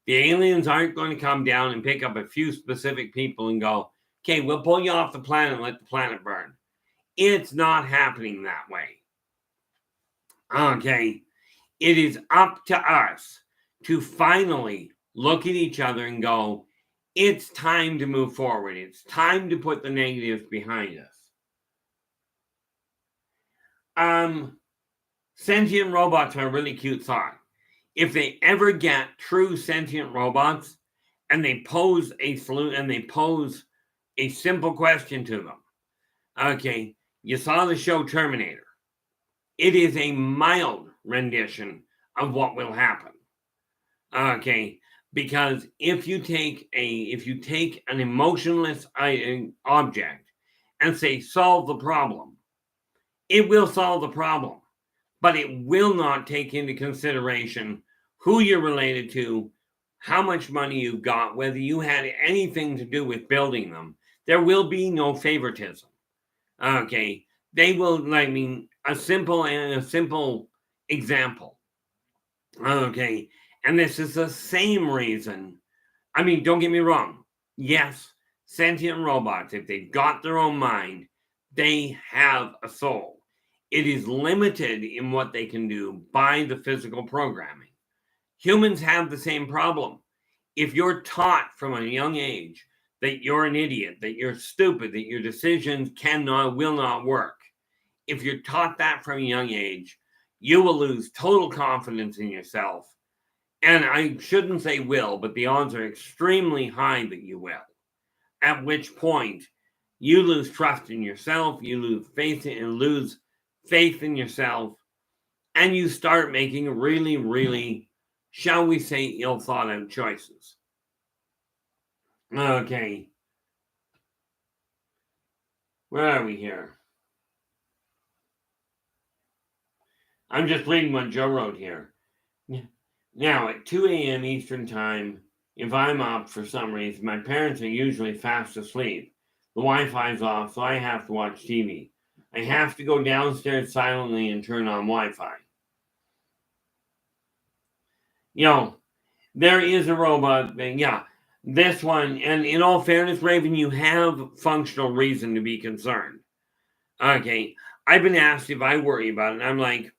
The aliens aren't going to come down and pick up a few specific people and go, okay, we'll pull you off the planet and let the planet burn. It's not happening that way. Okay. It is up to us to finally look at each other and go, it's time to move forward. It's time to put the negatives behind us. Sentient robots are a really cute thought. If they ever get true sentient robots and they pose a simple question to them. Okay, you saw the show Terminator. It is a mild rendition of what will happen. Okay, because if you take an emotionless object and say solve the problem, it will solve the problem. But it will not take into consideration who you're related to, how much money you got, whether you had anything to do with building them. There will be no favoritism. Okay. They will, a simple example. Okay. And this is the same reason. Don't get me wrong. Yes, sentient robots, if they've got their own mind, they have a soul. It is limited in what they can do by the physical programming. Humans have the same problem. If you're taught from a young age that you're an idiot, that you're stupid, that your decisions will not work, if you're taught that from a young age, you will lose total confidence in yourself. And I shouldn't say will, but the odds are extremely high that you will. At which point, you lose trust in yourself, you lose faith in yourself, and you start making really, really, shall we say, ill thought out choices. Okay. Where are we here? I'm just reading what Joe wrote here. Now, at 2 a.m. Eastern Time, if I'm up for some reason, my parents are usually fast asleep. The Wi-Fi's off, so I have to watch TV. I have to go downstairs silently and turn on Wi-Fi. There is a robot thing. Yeah, this one, and in all fairness, Raven, you have functional reason to be concerned. Okay, I've been asked if I worry about it, and I'm like,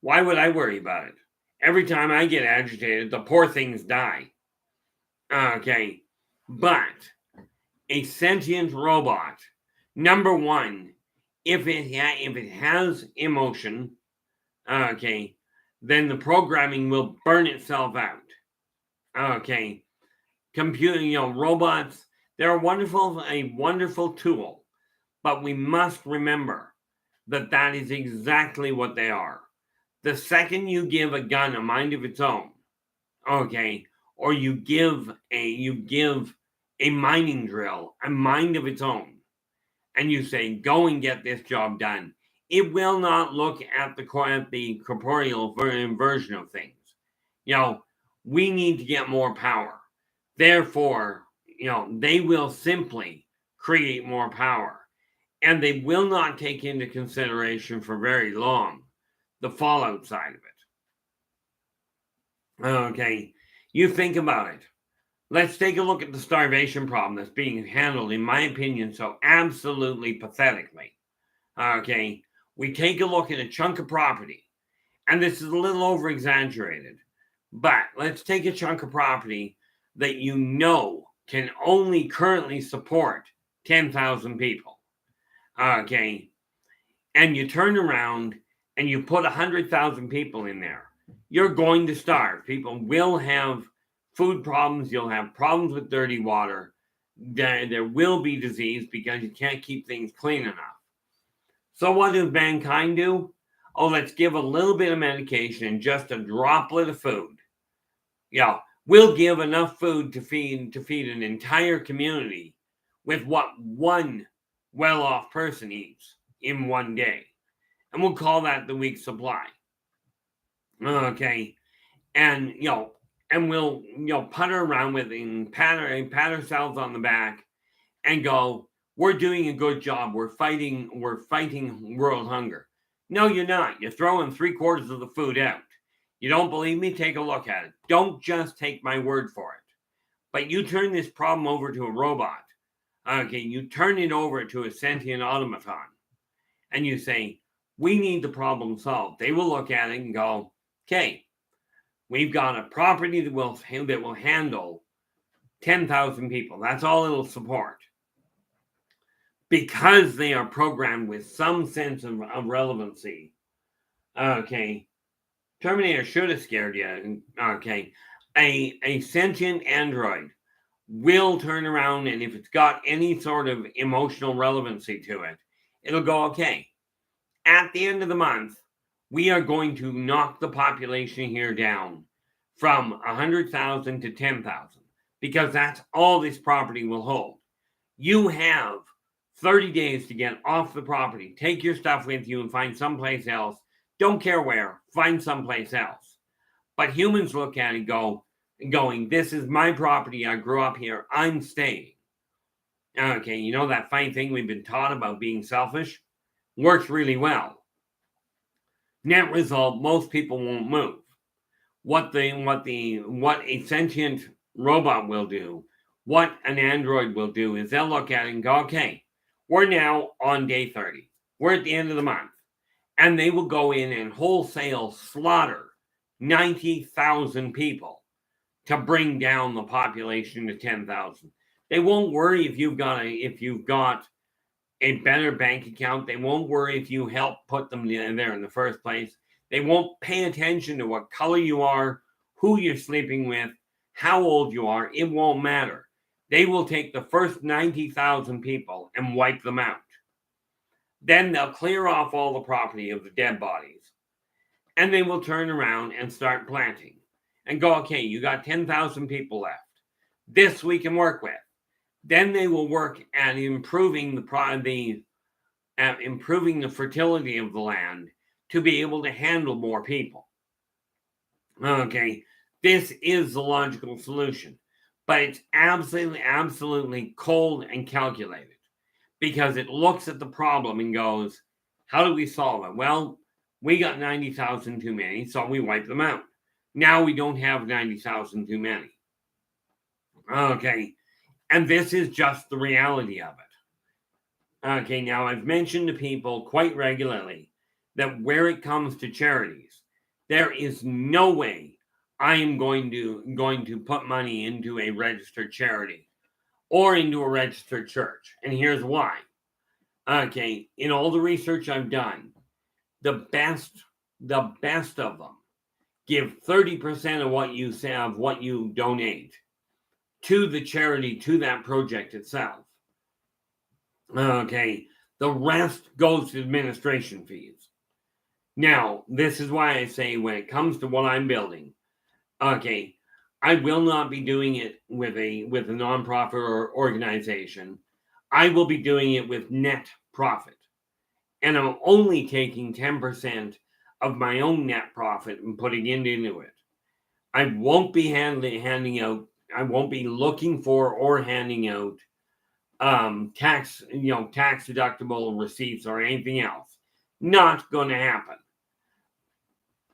why would I worry about it? Every time I get agitated, the poor things die. Okay, but a sentient robot, number one, if it has emotion, okay, then the programming will burn itself out. Okay, robots, They're a wonderful tool, but we must remember that that is exactly what they are. The second you give a gun a mind of its own, okay, or you give a mining drill a mind of its own, and you say, go and get this job done, it will not look at the corporeal version of things. We need to get more power. Therefore, they will simply create more power. And they will not take into consideration for very long the fallout side of it. Okay, you think about it. Let's take a look at the starvation problem that's being handled, in my opinion, so absolutely pathetically. Okay, we take a look at a chunk of property, and this is a little over exaggerated, but let's take a chunk of property that can only currently support 10,000 people. Okay, and you turn around and you put 100,000 people in there. You're going to starve. People will have food problems. You'll have problems with dirty water. There will be disease because you can't keep things clean enough. So what does mankind do? Oh, let's give a little bit of medication and just a droplet of food. We'll give enough food to feed an entire community with what one well-off person eats in one day. And we'll call that the week's supply. Okay. And, and we'll, putter around with it and pat ourselves on the back and go, we're doing a good job. We're fighting world hunger. No, you're not. You're throwing 3/4 of the food out. You don't believe me? Take a look at it. Don't just take my word for it. But you turn this problem over to a robot. Okay, you turn it over to a sentient automaton. And you say, we need the problem solved. They will look at it and go, okay, we've got a property that will handle 10,000 people. That's all it'll support. Because they are programmed with some sense of relevancy. Okay. Terminator should have scared you. Okay. A sentient android will turn around, and if it's got any sort of emotional relevancy to it, it'll go, okay, at the end of the month, we are going to knock the population here down from 100,000 to 10,000 because that's all this property will hold. You have 30 days to get off the property. Take your stuff with you and find someplace else. Don't care where. Find someplace else. But humans look at it going, this is my property. I grew up here. I'm staying. Okay, you know that fine thing we've been taught about being selfish? Works really well. Net result, most people won't move. What a sentient robot will do, what an android will do is they'll look at it and go, okay, we're now on day 30. We're at the end of the month. And they will go in and wholesale slaughter 90,000 people to bring down the population to 10,000. They won't worry if you've got a better bank account. They won't worry if you help put them there in the first place. They won't pay attention to what color you are, who you're sleeping with, how old you are. It won't matter. They will take the first 90,000 people and wipe them out. Then they'll clear off all the property of the dead bodies. And they will turn around and start planting and go, okay, you got 10,000 people left. This we can work with. Then they will work at improving the fertility of the land to be able to handle more people. Okay, this is the logical solution, but it's absolutely cold and calculated because it looks at the problem and goes, how do we solve it? Well, we got 90,000 too many, so we wipe them out. Now we don't have 90,000 too many. Okay. And this is just the reality of it. Okay, now I've mentioned to people quite regularly that where it comes to charities, there is no way I am going to put money into a registered charity or into a registered church. And here's why. Okay, in all the research I've done, the best of them give 30% of what you donate to the charity, to that project itself. Okay, the rest goes to administration fees. Now, this is why I say when it comes to what I'm building, okay, I will not be doing it with a nonprofit or organization. I will be doing it with net profit. And I'm only taking 10% of my own net profit and putting it into it. I won't be handing out, I won't be looking for or handing out tax deductible receipts or anything else. Not going to happen.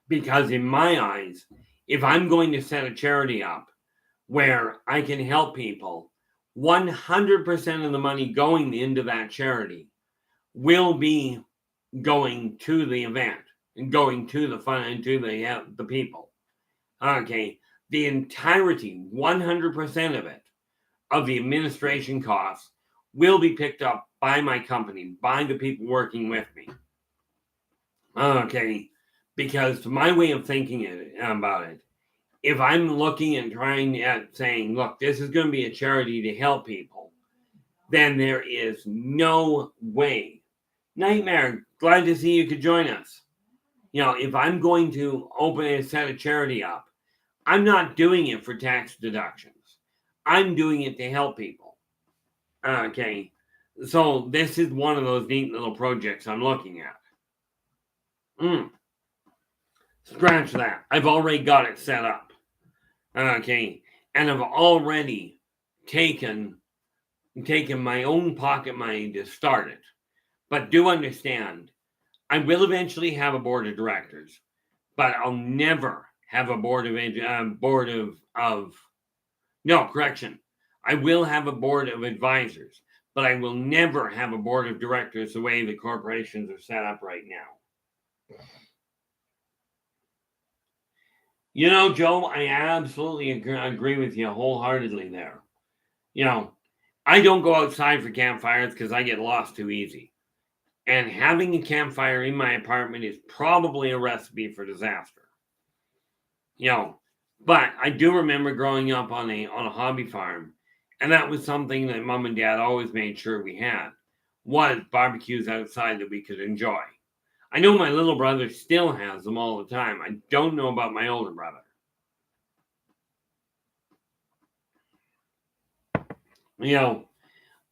Because in my eyes, if I'm going to set a charity up where I can help people, 100% of the money going into that charity will be going to the event and going to the fund and to the people. Okay, the entirety, 100% of it, of the administration costs will be picked up by my company, by the people working with me. Okay, because to my way of thinking about it, if I'm looking and trying at saying, look, this is going to be a charity to help people, then there is no way. Nightmare, glad to see you could join us. If I'm going to open and set a charity up, I'm not doing it for tax deductions. I'm doing it to help people. Okay, so this is one of those neat little projects I'm looking at. Scratch that. I've already got it set up. Okay, and I've already taken my own pocket money to start it. But do understand, I will eventually have a board of directors, but I'll never have a I will have a board of advisors, but I will never have a board of directors the way the corporations are set up right now. Joe, I absolutely agree with you wholeheartedly there. I don't go outside for campfires because I get lost too easy. And having a campfire in my apartment is probably a recipe for disaster. But I do remember growing up on a hobby farm, and that was something that Mom and Dad always made sure we had, was barbecues outside that we could enjoy. I know my little brother still has them all the time. I don't know about my older brother.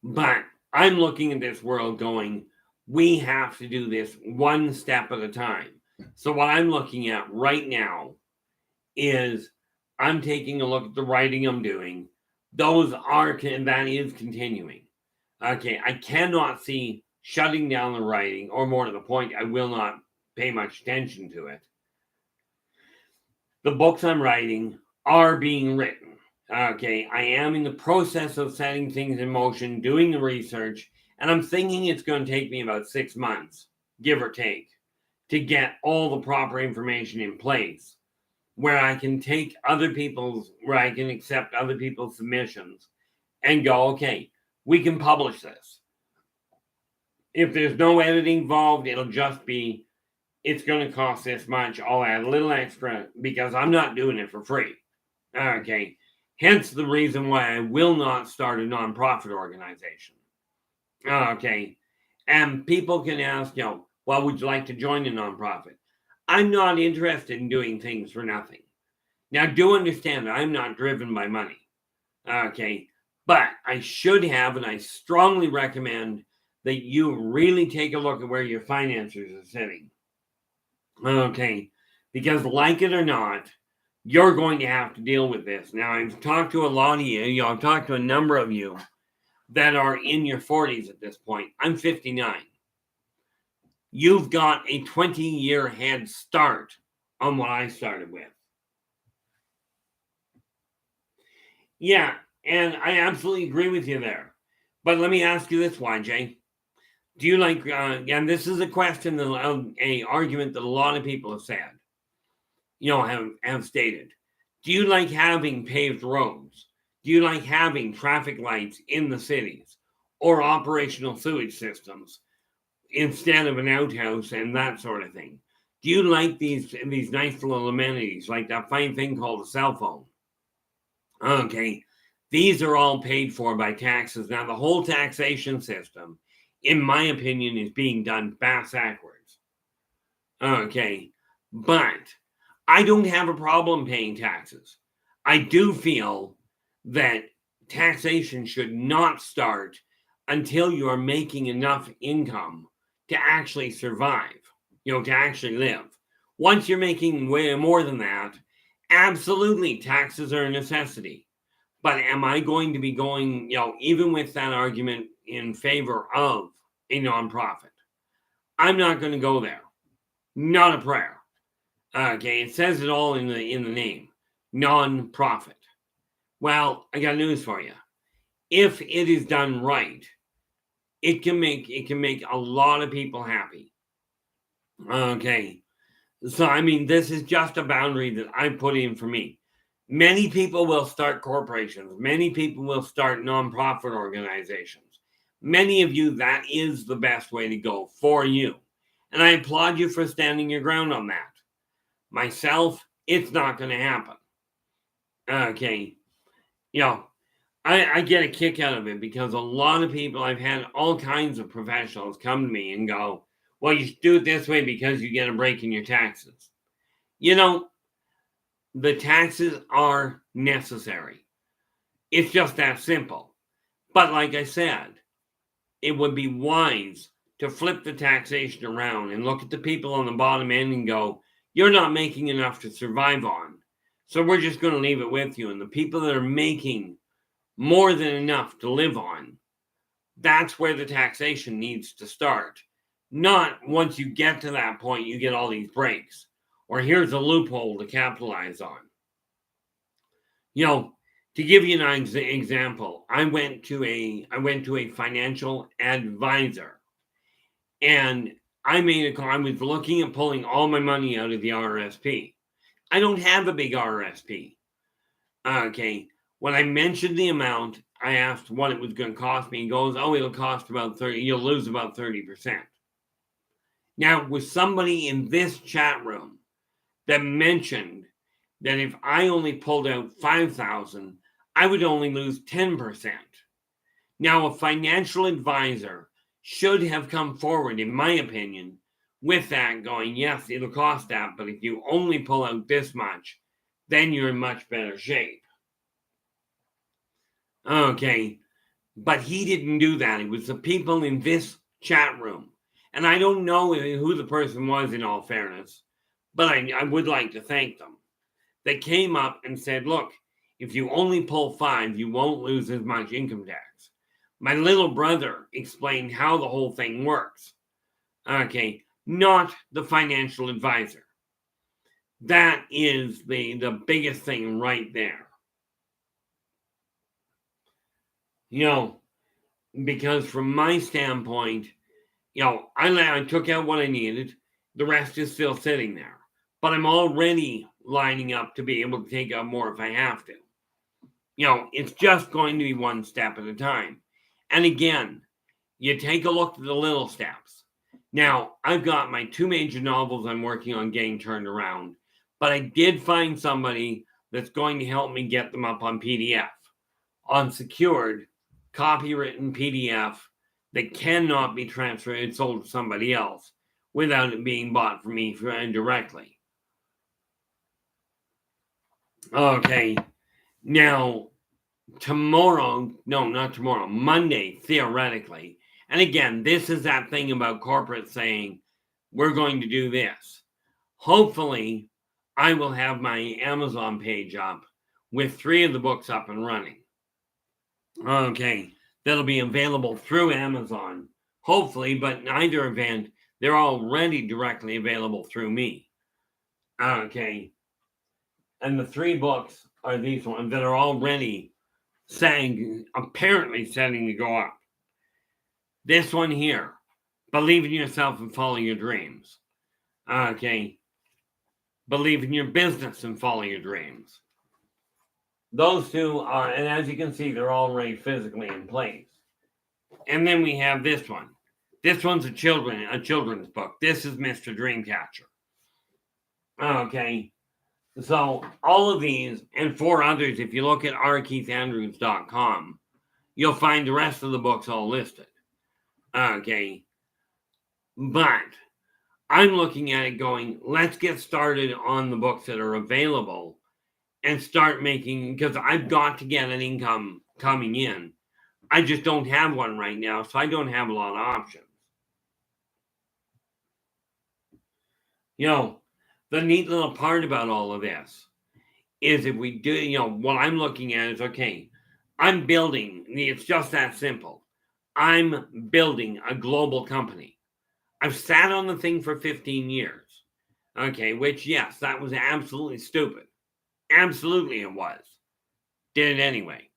But I'm looking at this world going, we have to do this one step at a time. So what I'm looking at right now is I'm taking a look at the writing I'm doing. That is continuing. Okay, I cannot see shutting down the writing, or more to the point, I will not pay much attention to it. The books I'm writing are being written. Okay, I am in the process of setting things in motion, doing the research, and I'm thinking it's going to take me about 6 months, give or take, to get all the proper information in place where I can accept other people's submissions and go, okay, we can publish this. If there's no editing involved, it'll just be, it's going to cost this much. I'll add a little extra because I'm not doing it for free. Okay. Hence the reason why I will not start a nonprofit organization. Okay. And people can ask, well, would you like to join a nonprofit? I'm not interested in doing things for nothing. Now, do understand that I'm not driven by money. Okay. But I should have, and I strongly recommend that you really take a look at where your finances are sitting. Okay. Because like it or not, you're going to have to deal with this. Now, I've talked to a lot of you. I've talked to a number of you that are in your 40s at this point. I'm 59. You've got a 20-year head start on what I started with. Yeah, and I absolutely agree with you there. But let me ask you this, YJ. Do you like, and this is a question, an argument that a lot of people have said, have stated. Do you like having paved roads? Do you like having traffic lights in the cities or operational sewage systems instead of an outhouse and that sort of thing? Do you like these nice little amenities like that fine thing called a cell phone? Okay, These are all paid for by taxes. Now, the whole taxation system, in my opinion, is being done backwards. Okay. But I don't have a problem paying taxes. I do feel that taxation should not start until you are making enough income to actually survive, to actually live. Once you're making way more than that, absolutely, taxes are a necessity. But am I going to be going, even with that argument in favor of a nonprofit? I'm not going to go there. Not a prayer. Okay, it says it all in the name, non-profit. Well, I got news for you. If it is done right, it can make a lot of people happy. Okay, so I mean, this is just a boundary that I put in for me. Many people will start corporations. Many people will start nonprofit organizations. Many of you, that is the best way to go for you, and I applaud you for standing your ground on that. Myself, it's not going to happen. Okay. I get a kick out of it because a lot of people, I've had all kinds of professionals come to me and go, well, you should do it this way because you get a break in your taxes. The taxes are necessary. It's just that simple. But like I said, it would be wise to flip the taxation around and look at the people on the bottom end and go, you're not making enough to survive on. So we're just going to leave it with you. And the people that are making more than enough to live on, that's where the taxation needs to start. Not once you get to that point, you get all these breaks. Or here's a loophole to capitalize on. To give you an example, I went to a financial advisor, and I made a call. I was looking at pulling all my money out of the RRSP. I don't have a big RRSP. Okay. When I mentioned the amount, I asked what it was going to cost me. He goes, oh, it'll cost about 30. You'll lose about 30%. Now, with somebody in this chat room that mentioned that if I only pulled out 5,000, I would only lose 10%. Now, a financial advisor should have come forward, in my opinion, with that going, yes, it'll cost that, but if you only pull out this much, then you're in much better shape. Okay, but he didn't do that. It was the people in this chat room. And I don't know who the person was, in all fairness, but I would like to thank them. They came up and said, look, if you only pull 5, you won't lose as much income tax. My little brother explained how the whole thing works. Okay, not the financial advisor. That is the biggest thing right there. Because from my standpoint, I took out what I needed. The rest is still sitting there. But I'm already lining up to be able to take out more if I have to. It's just going to be one step at a time. And again, you take a look at the little steps. Now, I've got my 2 major novels I'm working on getting turned around, but I did find somebody that's going to help me get them up on PDF, on secured, copywritten PDF that cannot be transferred and sold to somebody else without it being bought from me directly. Okay, now, Monday, theoretically, and again, this is that thing about corporate saying, we're going to do this. Hopefully, I will have my Amazon page up with 3 of the books up and running. Okay, that'll be available through Amazon, hopefully, but in either event, they're already directly available through me. Okay, and the 3 books are these ones that are already apparently setting to go up. This one here, Believe in Yourself and Follow Your Dreams. Okay, Believe in Your Business and Follow Your Dreams. Those 2 are, and as you can see, they're already physically in place. And then we have this one. This one's a children's book. This is Mr. Dreamcatcher. Okay, So all of these and 4 others, if you look at rkeithandrews.com, you'll find the rest of the books all listed. Okay. But I'm looking at it going, let's get started on the books that are available and start making, because I've got to get an income coming in. I just don't have one right now, so I don't have a lot of options. The neat little part about all of this is if we do, what I'm looking at is, okay, I'm building, it's just that simple. I'm building a global company. I've sat on the thing for 15 years. Okay, which, yes, that was absolutely stupid. Absolutely it was. Did it anyway.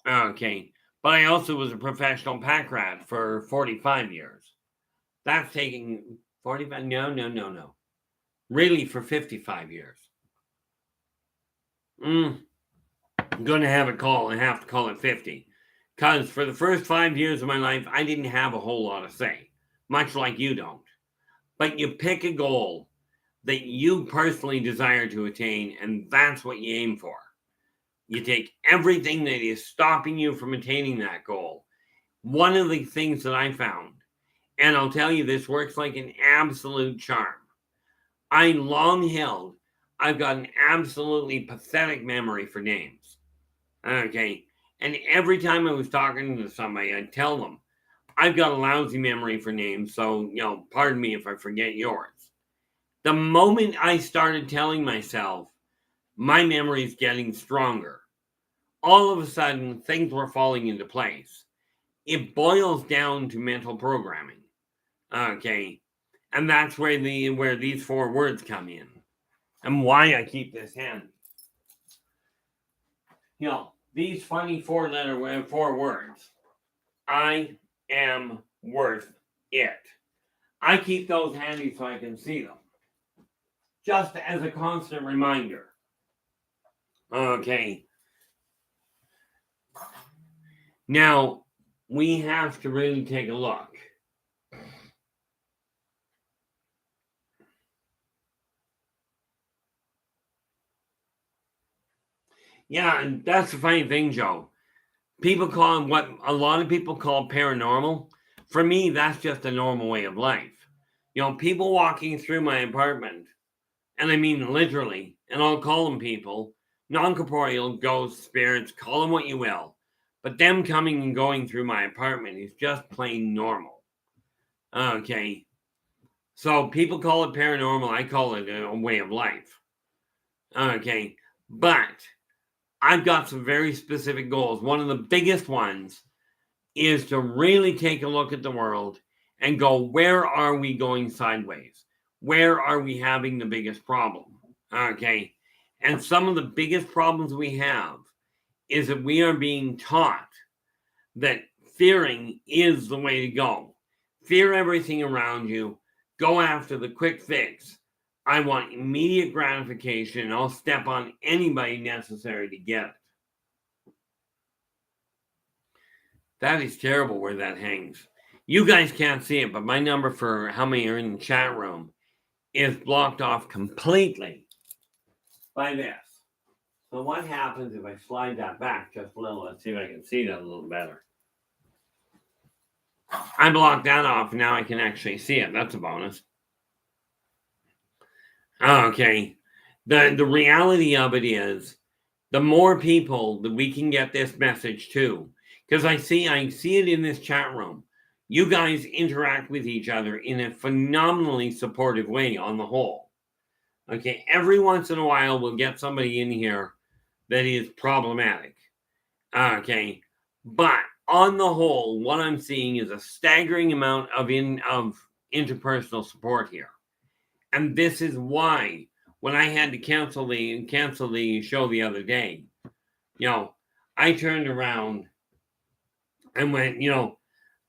Okay, but I also was a professional pack rat for 45 years. That's taking 45, no. Really for 55 years. I'm going to have to call it 50. Because for the first 5 years of my life, I didn't have a whole lot of say. Much like you don't. But you pick a goal that you personally desire to attain, and that's what you aim for. You take everything that is stopping you from attaining that goal. One of the things that I found, and I'll tell you, this works like an absolute charm. I long held, I've got an absolutely pathetic memory for names. Okay. And every time I was talking to somebody, I'd tell them, I've got a lousy memory for names, so, pardon me if I forget yours. The moment I started telling myself, my memory is getting stronger, all of a sudden, things were falling into place. It boils down to mental programming. Okay. And that's where these 4 words come in. And why I keep this handy. These funny 4 words. I am worth it. I keep those handy so I can see them. Just as a constant reminder. Okay. Now, we have to really take a look. Yeah, and that's the funny thing, Joe. People call it what a lot of people call paranormal. For me, that's just a normal way of life. People walking through my apartment, and I mean literally, and I'll call them people, non-corporeal, ghosts, spirits, call them what you will. But them coming and going through my apartment is just plain normal. Okay. So people call it paranormal. I call it a way of life. Okay. But I've got some very specific goals. One of the biggest ones is to really take a look at the world and go, where are we going sideways? Where are we having the biggest problem? Okay. And some of the biggest problems we have is that we are being taught that fearing is the way to go. Fear everything around you. Go after the quick fix. I want immediate gratification, and I'll step on anybody necessary to get it. That is terrible where that hangs. You guys can't see it, but my number for how many are in the chat room is blocked off completely by this. So what happens if I slide that back just a little? Let's see if I can see that a little better. I blocked that off, and now I can actually see it. That's a bonus. Okay. The reality of it is, the more people that we can get this message to, because I see it in this chat room. You guys interact with each other in a phenomenally supportive way on the whole. Okay. Every once in a while, we'll get somebody in here that is problematic. Okay. But on the whole, what I'm seeing is a staggering amount of interpersonal support here. And this is why when I had to cancel the show the other day, I turned around and went,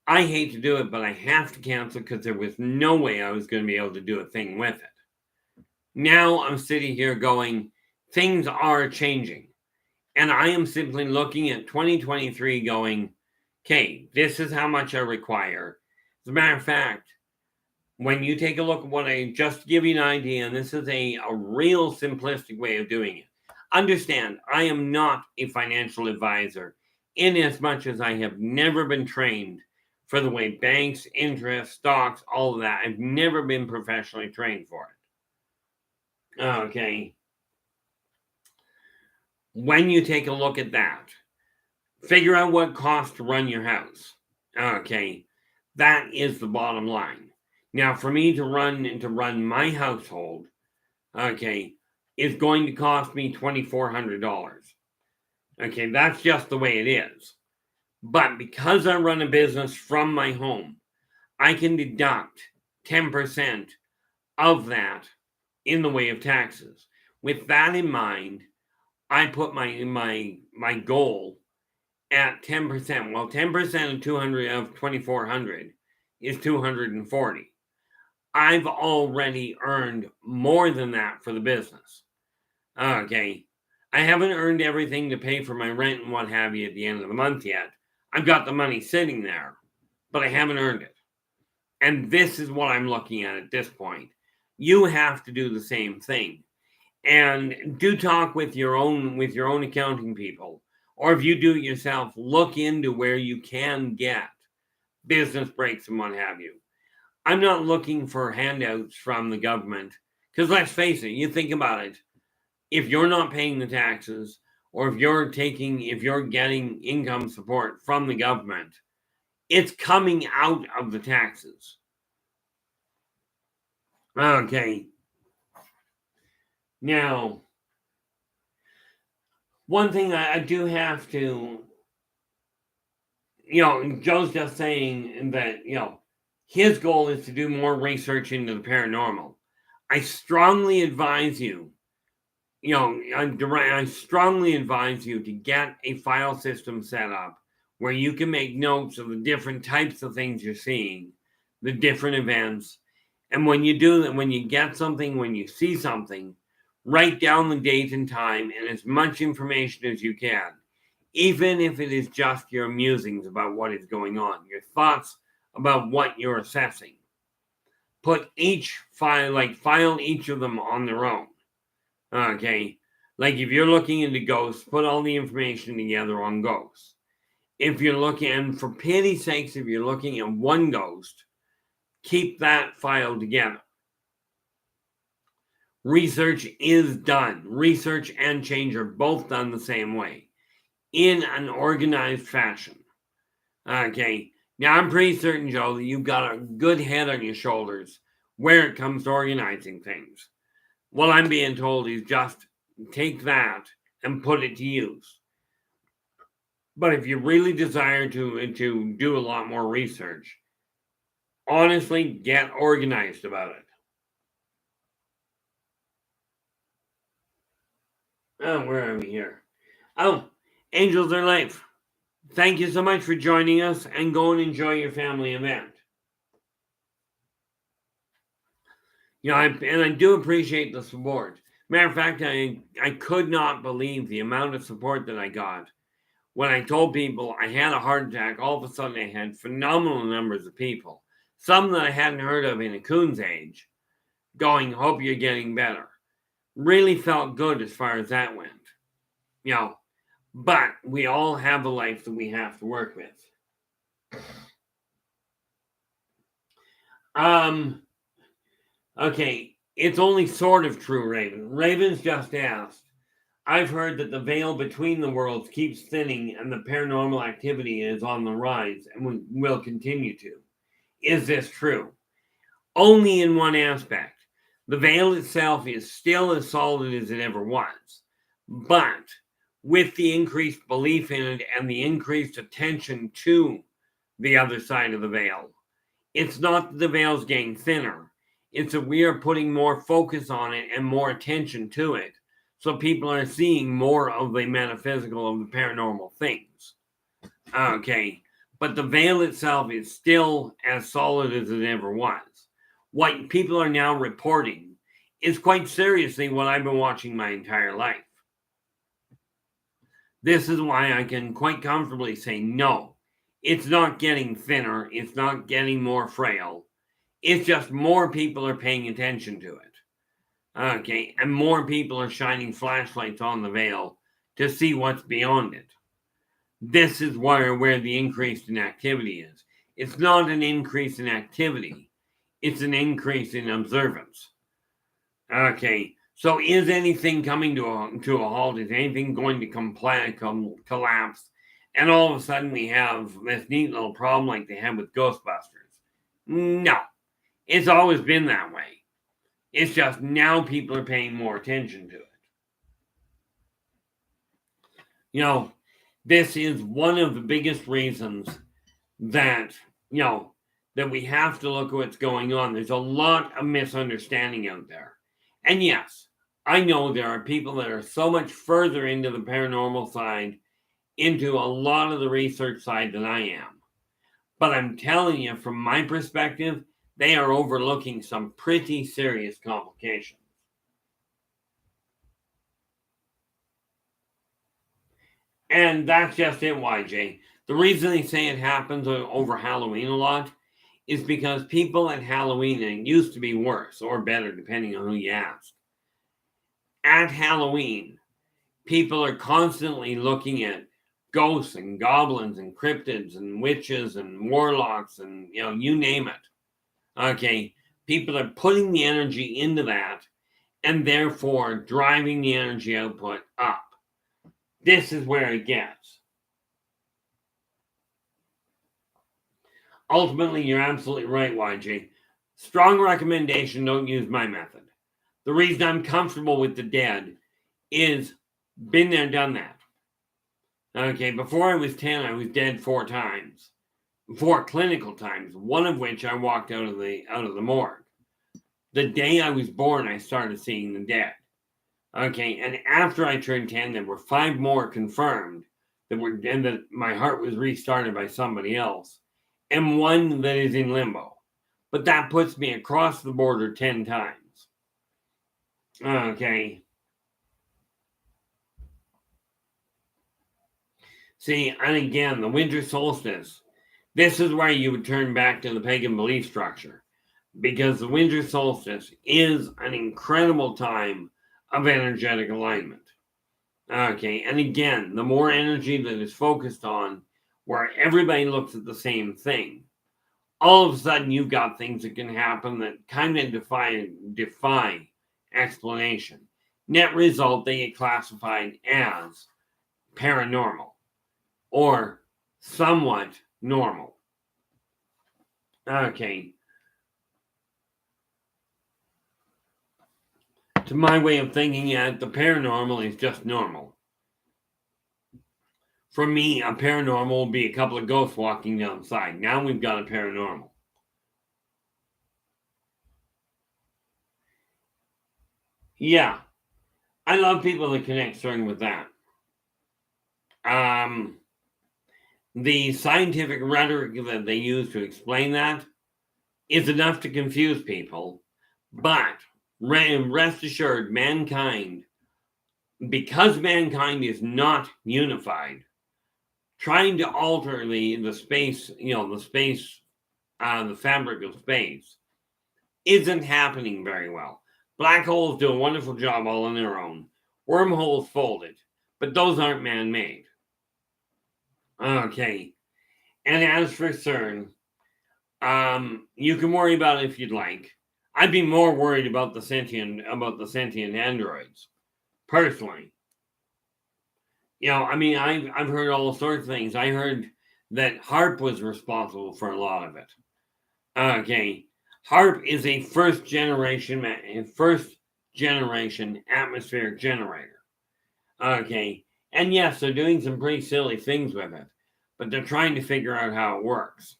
I hate to do it, but I have to cancel because there was no way I was going to be able to do a thing with it. Now I'm sitting here going, things are changing. And I am simply looking at 2023 going, okay, this is how much I require. As a matter of fact, when you take a look at what I just give you an idea, and this is a real simplistic way of doing it. Understand, I am not a financial advisor in as much as I have never been trained for the way banks, interest, stocks, all of that. I've never been professionally trained for it. Okay. When you take a look at that, figure out what costs to run your house. Okay. That is the bottom line. Now, for me to run my household, okay, is going to cost me $2,400. Okay, that's just the way it is. But because I run a business from my home, I can deduct 10% of that in the way of taxes. With that in mind, I put my goal at 10%. Well, 10% of 2,400 is 240. I've already earned more than that for the business. Okay. I haven't earned everything to pay for my rent and what have you at the end of the month yet. I've got the money sitting there, but I haven't earned it. And this is what I'm looking at this point. You have to do the same thing. And do talk with your own accounting people. Or if you do it yourself, look into where you can get business breaks and what have you. I'm not looking for handouts from the government. Because let's face it, you think about it. If you're not paying the taxes, or if you're getting income support from the government, it's coming out of the taxes. Okay. Now, one thing I do have to, Joe's just saying that, his goal is to do more research into the paranormal. I strongly advise you, I strongly advise you to get a file system set up where you can make notes of the different types of things you're seeing, the different events. And when you do that, when you get something, when you see something, write down the date and time and as much information as you can, even if it is just your musings about what is going on, your thoughts about what you're assessing. Put each file each of them on their own. Okay. Like if you're looking into ghosts, put all the information together on ghosts. If you're looking, and for pity's sakes, if you're looking at one ghost, keep that file together. Research is done. Research and change are both done the same way, in an organized fashion. Okay. Now, I'm pretty certain, Joe, that you've got a good head on your shoulders where it comes to organizing things. What I'm being told is just take that and put it to use. But if you really desire to do a lot more research, honestly, get organized about it. Oh, where are we here? Oh, Angels Are Life. Thank you so much for joining us, and go and enjoy your family event. I do appreciate the support. Matter of fact, I could not believe the amount of support that I got when I told people I had a heart attack. All of a sudden, I had phenomenal numbers of people, some that I hadn't heard of in a coon's age, going, "Hope you're getting better." Really felt good as far as that went. But we all have a life that we have to work with. Okay, it's only sort of true, Raven. Raven's just asked, I've heard that the veil between the worlds keeps thinning and the paranormal activity is on the rise and will continue to. Is this true? Only in one aspect. The veil itself is still as solid as it ever was. But with the increased belief in it and the increased attention to the other side of the veil, it's not that the veil's getting thinner. It's that we are putting more focus on it and more attention to it. So people are seeing more of the metaphysical, of the paranormal things. Okay. But the veil itself is still as solid as it ever was. What people are now reporting is quite seriously what I've been watching my entire life. This is why I can quite comfortably say no. It's not getting thinner. It's not getting more frail. It's just more people are paying attention to it. Okay, and more people are shining flashlights on the veil to see what's beyond it. This is where the increase in activity is. It's not an increase in activity. It's an increase in observance. Okay, so is anything coming to a halt? Is anything going to collapse? And all of a sudden we have this neat little problem like they had with Ghostbusters? No, it's always been that way. It's just now people are paying more attention to it. You know, this is one of the biggest reasons that, that we have to look at what's going on. There's a lot of misunderstanding out there. And yes, I know there are people that are so much further into the paranormal side, into a lot of the research side than I am. But I'm telling you, from my perspective, they are overlooking some pretty serious complications. And that's just it, YJ. The reason they say it happens over Halloween a lot is because people at Halloween, and it used to be worse or better depending on who you ask. At Halloween, people are constantly looking at ghosts and goblins and cryptids and witches and warlocks and, you name it. Okay, people are putting the energy into that and therefore driving the energy output up. This is where it gets. Ultimately, you're absolutely right, YG. Strong recommendation, don't use my method. The reason I'm comfortable with the dead is been there, done that. Okay, before I was 10, I was dead 4 times. 4 clinical times, one of which I walked out of the morgue. The day I was born, I started seeing the dead. Okay, and after I turned 10, there were 5 more confirmed that my heart was restarted by somebody else, and 1 that is in limbo. But that puts me across the border 10 times. Okay. See, and again, the winter solstice, this is where you would turn back to the pagan belief structure, because the winter solstice is an incredible time of energetic alignment. Okay, and again, the more energy that is focused on where everybody looks at the same thing, all of a sudden you've got things that can happen that kind of defy explanation. Net result, they get classified as paranormal or somewhat normal. Okay. To my way of thinking, the paranormal is just normal. For me, a paranormal will be a couple of ghosts walking down the side. Now we've got a paranormal. Yeah. I love people that connect certain with that. The scientific rhetoric that they use to explain that is enough to confuse people. But rest assured, mankind, because mankind is not unified, trying to alter the space, the fabric of space, isn't happening very well. Black holes do a wonderful job all on their own. Wormholes folded, but those aren't man-made. Okay. And as for CERN, you can worry about it if you'd like. I'd be more worried about the sentient androids, personally. I've heard all sorts of things. I heard that HARP was responsible for a lot of it. Okay, HARP is a first generation atmospheric generator. Okay, and yes, they're doing some pretty silly things with it, but they're trying to figure out how it works.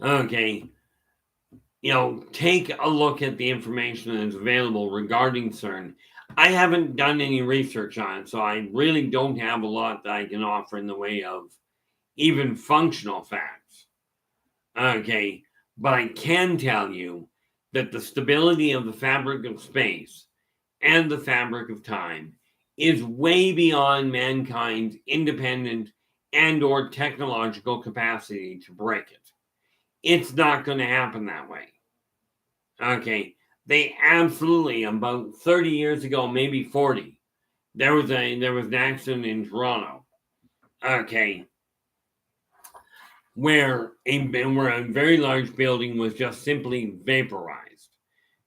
Okay, take a look at the information that is available regarding CERN. I haven't done any research on it, so I really don't have a lot that I can offer in the way of even functional facts. Okay, but I can tell you that the stability of the fabric of space and the fabric of time is way beyond mankind's independent and or technological capacity to break it. It's not going to happen that way. Okay. They absolutely, about 30 years ago, maybe 40, there was an accident in Toronto. Okay. Where a very large building was just simply vaporized.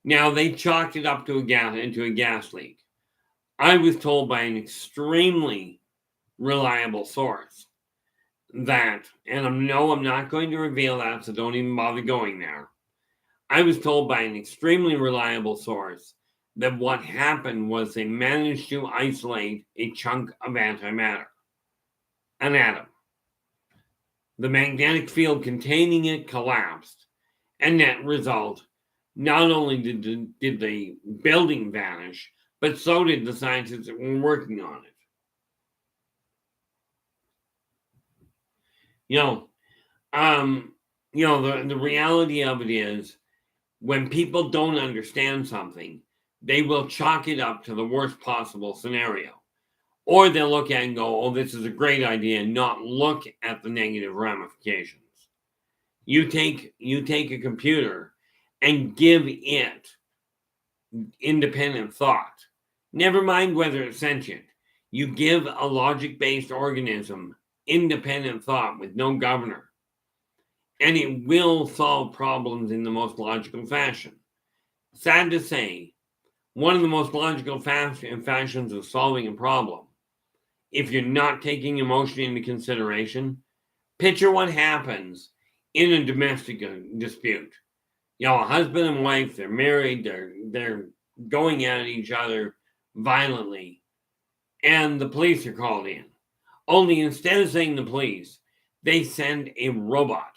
Now they chalked it up to a gas leak. I was told by an extremely reliable source that, and I'm not going to reveal that, so don't even bother going there. I was told by an extremely reliable source that what happened was they managed to isolate a chunk of antimatter, an atom. The magnetic field containing it collapsed, and net result, not only did the building vanish, but so did the scientists that were working on it. The reality of it is, when people don't understand something, they will chalk it up to the worst possible scenario. Or they'll look at it and go, oh, this is a great idea, and not look at the negative ramifications. You take a computer and give it independent thought. Never mind whether it's sentient. You give a logic-based organism independent thought with no governor, and it will solve problems in the most logical fashion. Sad to say, one of the most logical fashions of solving a problem, if you're not taking emotion into consideration, picture what happens in a domestic dispute. A husband and wife, they're married, they're going at each other violently, and the police are called in. Only instead of saying the police, they send a robot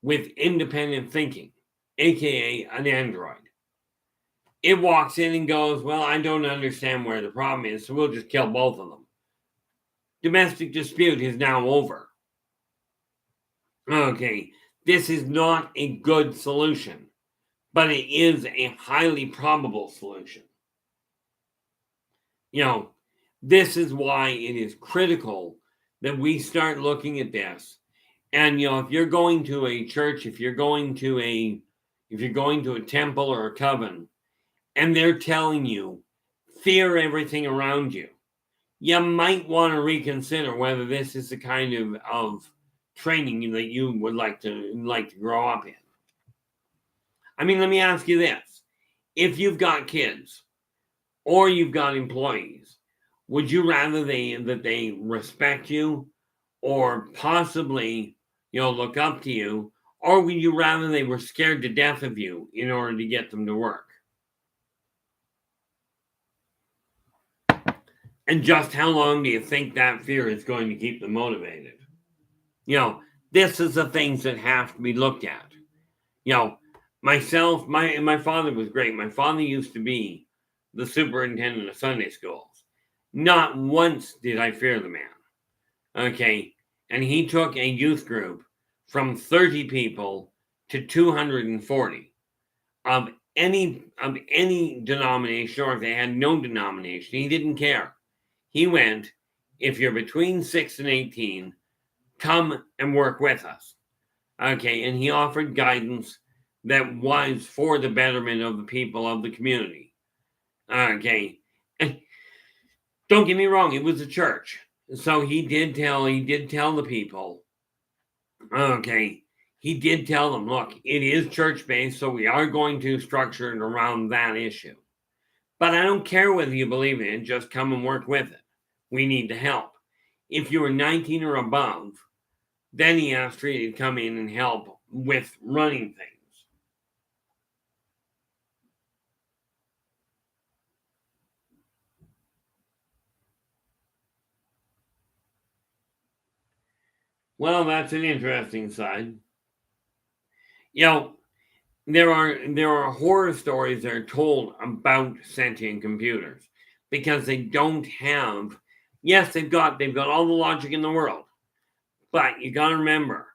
with independent thinking, aka an android. It walks in and goes, well, I don't understand where the problem is, so we'll just kill both of them. Domestic dispute is now over. Okay, this is not a good solution, but it is a highly probable solution. This is why it is critical that we start looking at this. And if you're going to a church, if you're going to a temple or a coven, and they're telling you fear everything around you, you might want to reconsider whether this is the kind of training that you would like to grow up in. I mean, let me ask you this. If you've got kids or you've got employees, would you rather that they respect you or possibly, look up to you, or would you rather they were scared to death of you in order to get them to work? And just how long do you think that fear is going to keep them motivated? This is the things that have to be looked at. Myself, my father was great. My father used to be the superintendent of Sunday schools. Not once did I fear the man. Okay. And he took a youth group from 30 people to 240 of any denomination, or if they had no denomination. He didn't care. He went, if you're between 6 and 18, come and work with us. Okay. And he offered guidance that was for the betterment of the people of the community. Okay. And don't get me wrong, it was a church. So he did tell the people, okay, he did tell them, look, it is church-based, so we are going to structure it around that issue. But I don't care whether you believe in it, just come and work with it. We need the help. If you were 19 or above, then he asked for you to come in and help with running things. Well, that's an interesting side. There are horror stories that are told about sentient computers because they don't have. Yes, they've got all the logic in the world, but you got to remember,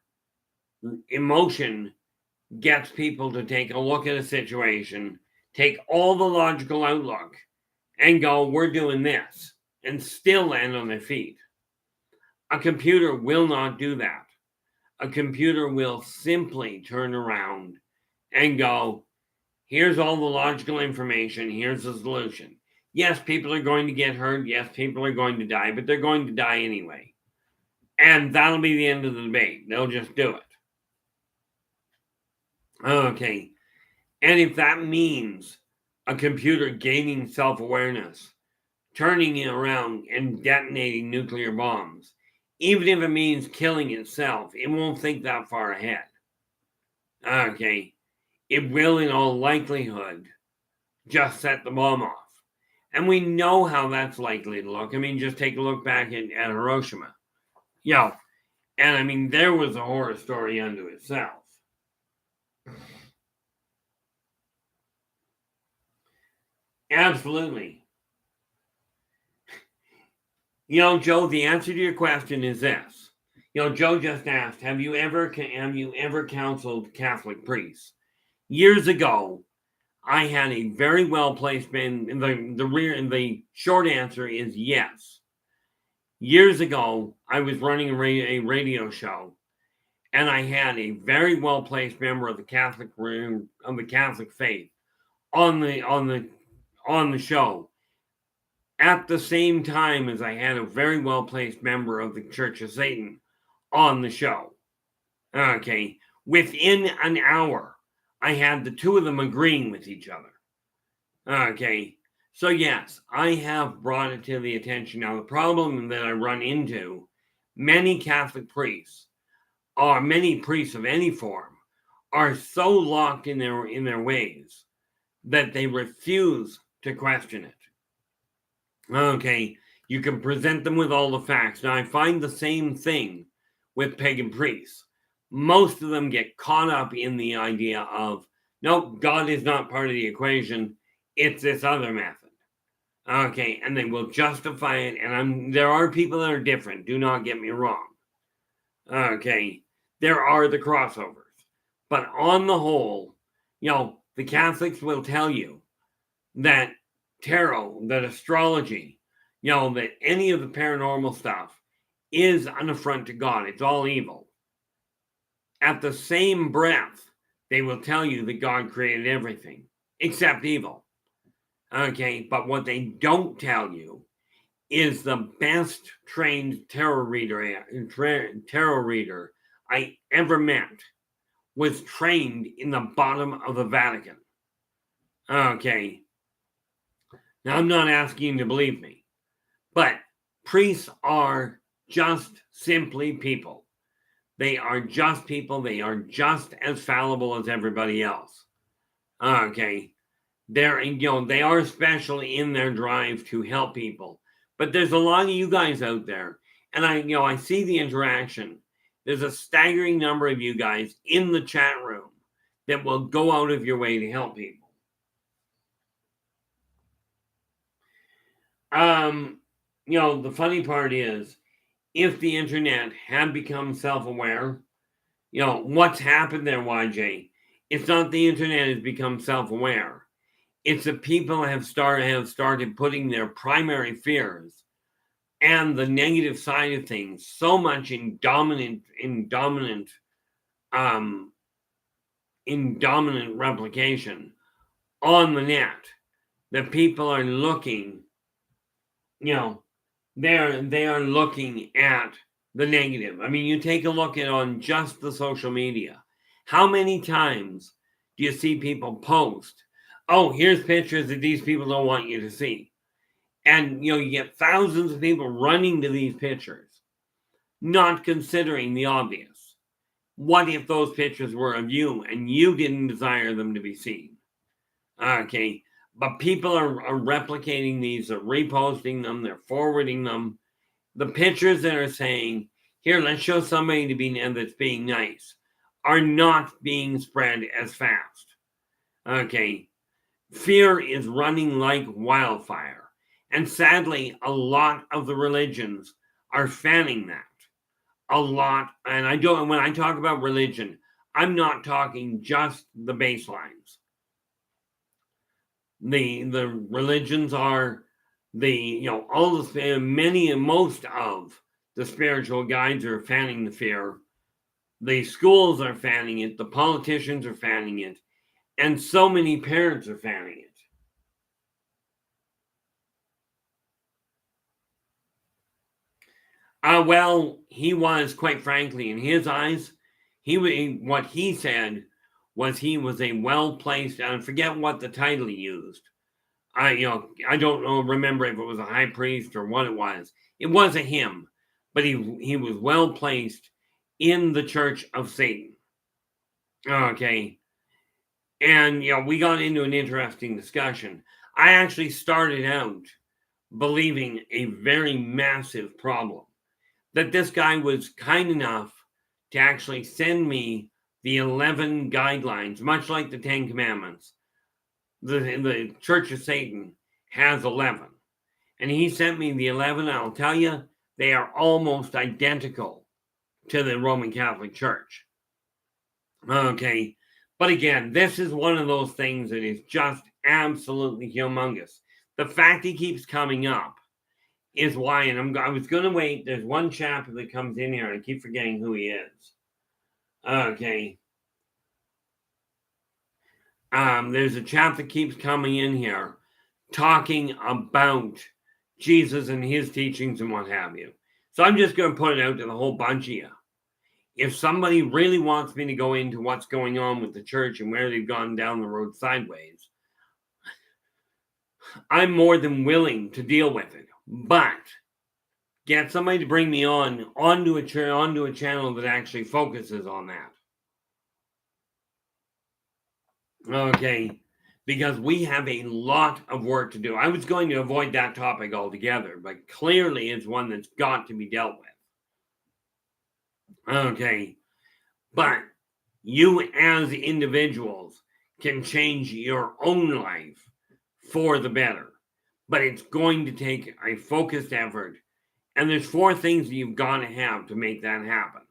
emotion gets people to take a look at a situation, take all the logical outlook, and go, "We're doing this," and still land on their feet. A computer will not do that. a computer will simply turn around and go, here's all the logical information, here's the solution. Yes, people are going to get hurt. Yes, people are going to die, but they're going to die anyway. And that'll be the end of the debate. They'll just do it. Okay. And if that means a computer gaining self-awareness, turning it around and detonating nuclear bombs, even if it means killing itself, it won't think that far ahead. Okay. It will, in all likelihood, just set the bomb off. And we know how that's likely to look. I mean, just take a look back at Hiroshima. And I mean, there was a horror story unto itself. Absolutely. Joe, the answer to your question is this. Joe just asked, have you ever counseled Catholic priests? Years ago, I had a very well-placed man. The short answer is yes. Years ago, I was running a radio show, and I had a very well-placed member of the Catholic faith on the show, at the same time as I had a very well-placed member of the Church of Satan on the show. Okay, within an hour, I had the two of them agreeing with each other. Okay, so yes, I have brought it to the attention. Now, the problem that I run into, many Catholic priests, or many priests of any form, are so locked in their ways that they refuse to question it. Okay, you can present them with all the facts. Now, I find the same thing with pagan priests. Most of them get caught up in the idea of, nope, God is not part of the equation. It's this other method. Okay, and they will justify it. And there are people that are different. Do not get me wrong. Okay, there are the crossovers. But on the whole, the Catholics will tell you that tarot, that astrology, that any of the paranormal stuff is an affront to God. It's all evil. At the same breath, they will tell you that God created everything except evil. Okay, but what they don't tell you is the best trained tarot reader I ever met was trained in the bottom of the Vatican. Okay. Now, I'm not asking you to believe me, but priests are just simply people. They are just people. They are just as fallible as everybody else. Okay. They are special in their drive to help people. But there's a lot of you guys out there, and I see the interaction. There's a staggering number of you guys in the chat room that will go out of your way to help people. The funny part is, if the internet had become self-aware, what's happened there, YJ? It's not the internet has become self-aware. It's that people have started putting their primary fears and the negative side of things so much in dominant replication on the net that people are looking, they are looking at the negative. I mean, you take a look at on just the social media. How many times do you see people post, oh, here's pictures that these people don't want you to see? And, you get thousands of people running to these pictures, not considering the obvious. What if those pictures were of you and you didn't desire them to be seen? Okay, but people are replicating these, they're reposting them, they're forwarding them. The pictures that are saying, here, let's show somebody that's being nice, are not being spread as fast. Okay, fear is running like wildfire. And sadly, a lot of the religions are fanning that. A lot. And when I talk about religion, I'm not talking just the baselines. The religions are most of the spiritual guides are fanning the fear. The schools are fanning it. The politicians are fanning it. And so many parents are fanning it. Well, he was, quite frankly, in his eyes, what he said was he was a well-placed, and I forget what the title he used. I don't remember if it was a high priest or what it was. It was a him, but he was well placed in the Church of Satan. Okay, and we got into an interesting discussion. I actually started out believing a very massive problem, that this guy was kind enough to actually send me the 11 guidelines, much like the 10 commandments. The Church of Satan has 11. And he sent me the 11. I'll tell you, they are almost identical to the Roman Catholic Church. Okay. But again, this is one of those things that is just absolutely humongous. The fact he keeps coming up is why, and I was going to wait. There's one chap that comes in here, and I keep forgetting who he is. Okay. There's a chap that keeps coming in here talking about Jesus and his teachings and what have you. So I'm just going to put it out to the whole bunch of you. If somebody really wants me to go into what's going on with the church and where they've gone down the road sideways, I'm more than willing to deal with it. But get somebody to bring me onto a channel that actually focuses on that. Okay, because we have a lot of work to do. I was going to avoid that topic altogether, but clearly it's one that's got to be dealt with. Okay, but you as individuals can change your own life for the better, but it's going to take a focused effort, and there's 4 things that you've got to have to make that happen.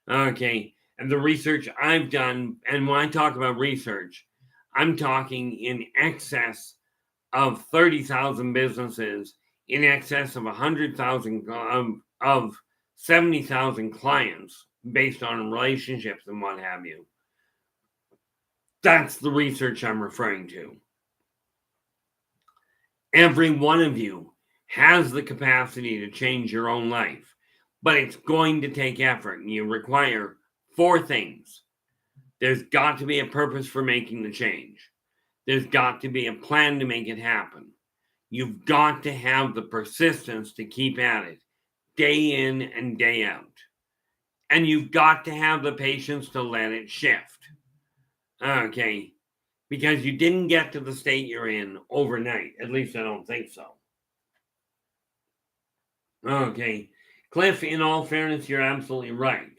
Okay, and the research I've done, and when I talk about research, I'm talking in excess of 30,000 businesses, in excess of 100,000 of 70,000 clients based on relationships and what have you. That's the research I'm referring to. Every one of you has the capacity to change your own life, but it's going to take effort, and you require 4 things. There's got to be a purpose for making the change. There's got to be a plan to make it happen. You've got to have the persistence to keep at it, day in and day out. And you've got to have the patience to let it shift. Okay, because you didn't get to the state you're in overnight. At least I don't think so. Okay, Cliff, in all fairness, you're absolutely right.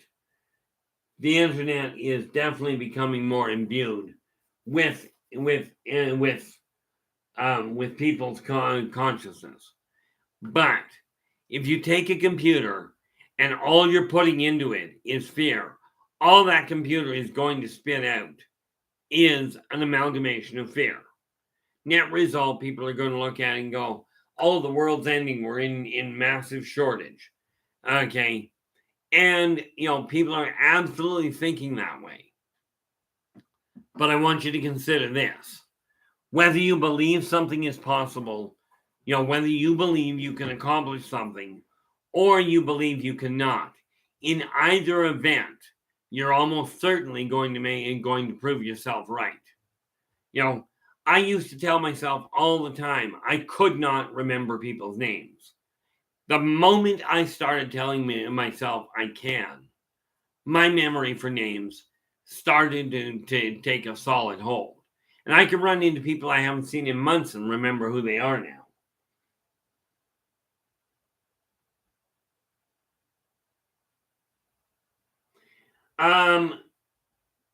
The internet is definitely becoming more imbued with people's consciousness. But if you take a computer and all you're putting into it is fear, all that computer is going to spit out is an amalgamation of fear. Net result, people are going to look at it and go, oh, the world's ending. We're in massive shortage. Okay. And, people are absolutely thinking that way. But I want you to consider this. Whether you believe something is possible, whether you believe you can accomplish something or you believe you cannot, in either event, you're almost certainly going to prove yourself right. I used to tell myself all the time I could not remember people's names. The moment I started telling myself I can, my memory for names started to take a solid hold. And I can run into people I haven't seen in months and remember who they are now.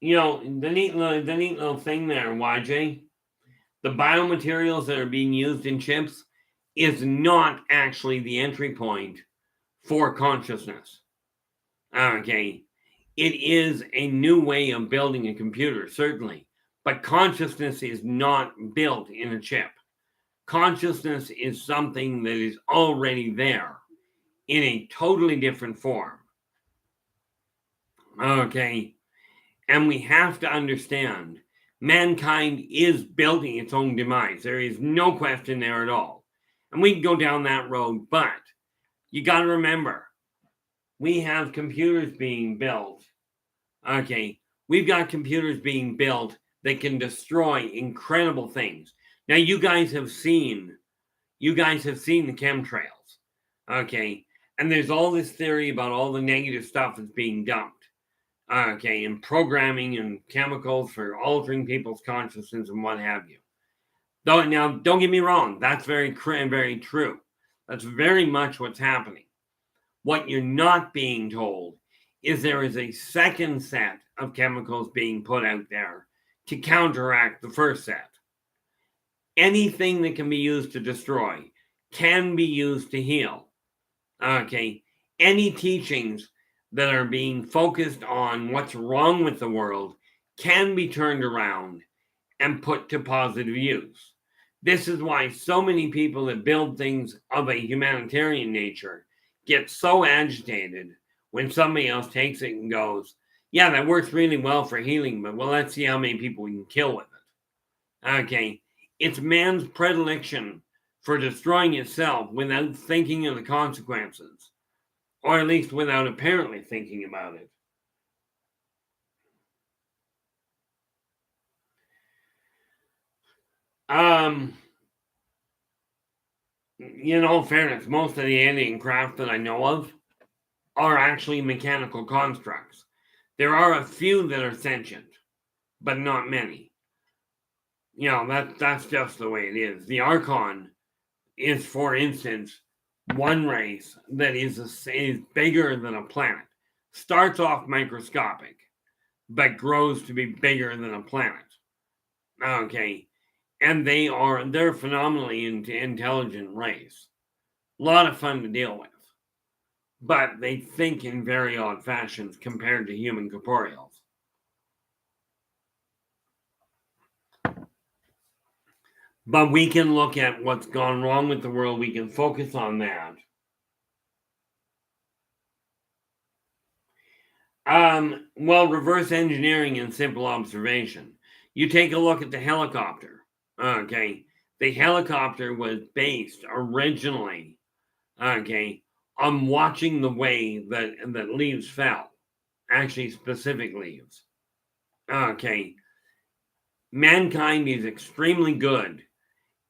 The neat little thing there, YJ, the biomaterials that are being used in chips is not actually the entry point for consciousness. Okay. It is a new way of building a computer, certainly. But consciousness is not built in a chip. Consciousness is something that is already there in a totally different form. Okay. And we have to understand mankind is building its own demise. There is no question there at all. And we can go down that road, but you got to remember, we have computers being built. Okay. We've got computers being built that can destroy incredible things. Now, you guys have seen the chemtrails. Okay. And there's all this theory about all the negative stuff that's being dumped. Okay, and programming and chemicals for altering people's consciousness and what have you. Now, don't get me wrong, that's very true. That's very much what's happening. What you're not being told is there is a second set of chemicals being put out there to counteract the first set. Anything that can be used to destroy can be used to heal. Okay, any teachings that are being focused on what's wrong with the world can be turned around and put to positive use. This is why so many people that build things of a humanitarian nature get so agitated when somebody else takes it and goes, yeah, that works really well for healing, but well, let's see how many people we can kill with it. Okay, it's man's predilection for destroying itself without thinking of the consequences. Or at least without apparently thinking about it. In all fairness, most of the alien craft that I know of are actually mechanical constructs. There are a few that are sentient, but not many. That's just the way it is. The Archon is, for instance, one race that is bigger than a planet. Starts off microscopic, but grows to be bigger than a planet. Okay. And they're a phenomenally intelligent race. A lot of fun to deal with. But they think in very odd fashions compared to human corporeals. But we can look at what's gone wrong with the world. We can focus on that. Well, reverse engineering and simple observation. You take a look at the helicopter. Okay. The helicopter was based originally, okay, on watching the way that leaves fell. Actually, specific leaves. Okay. Mankind is extremely good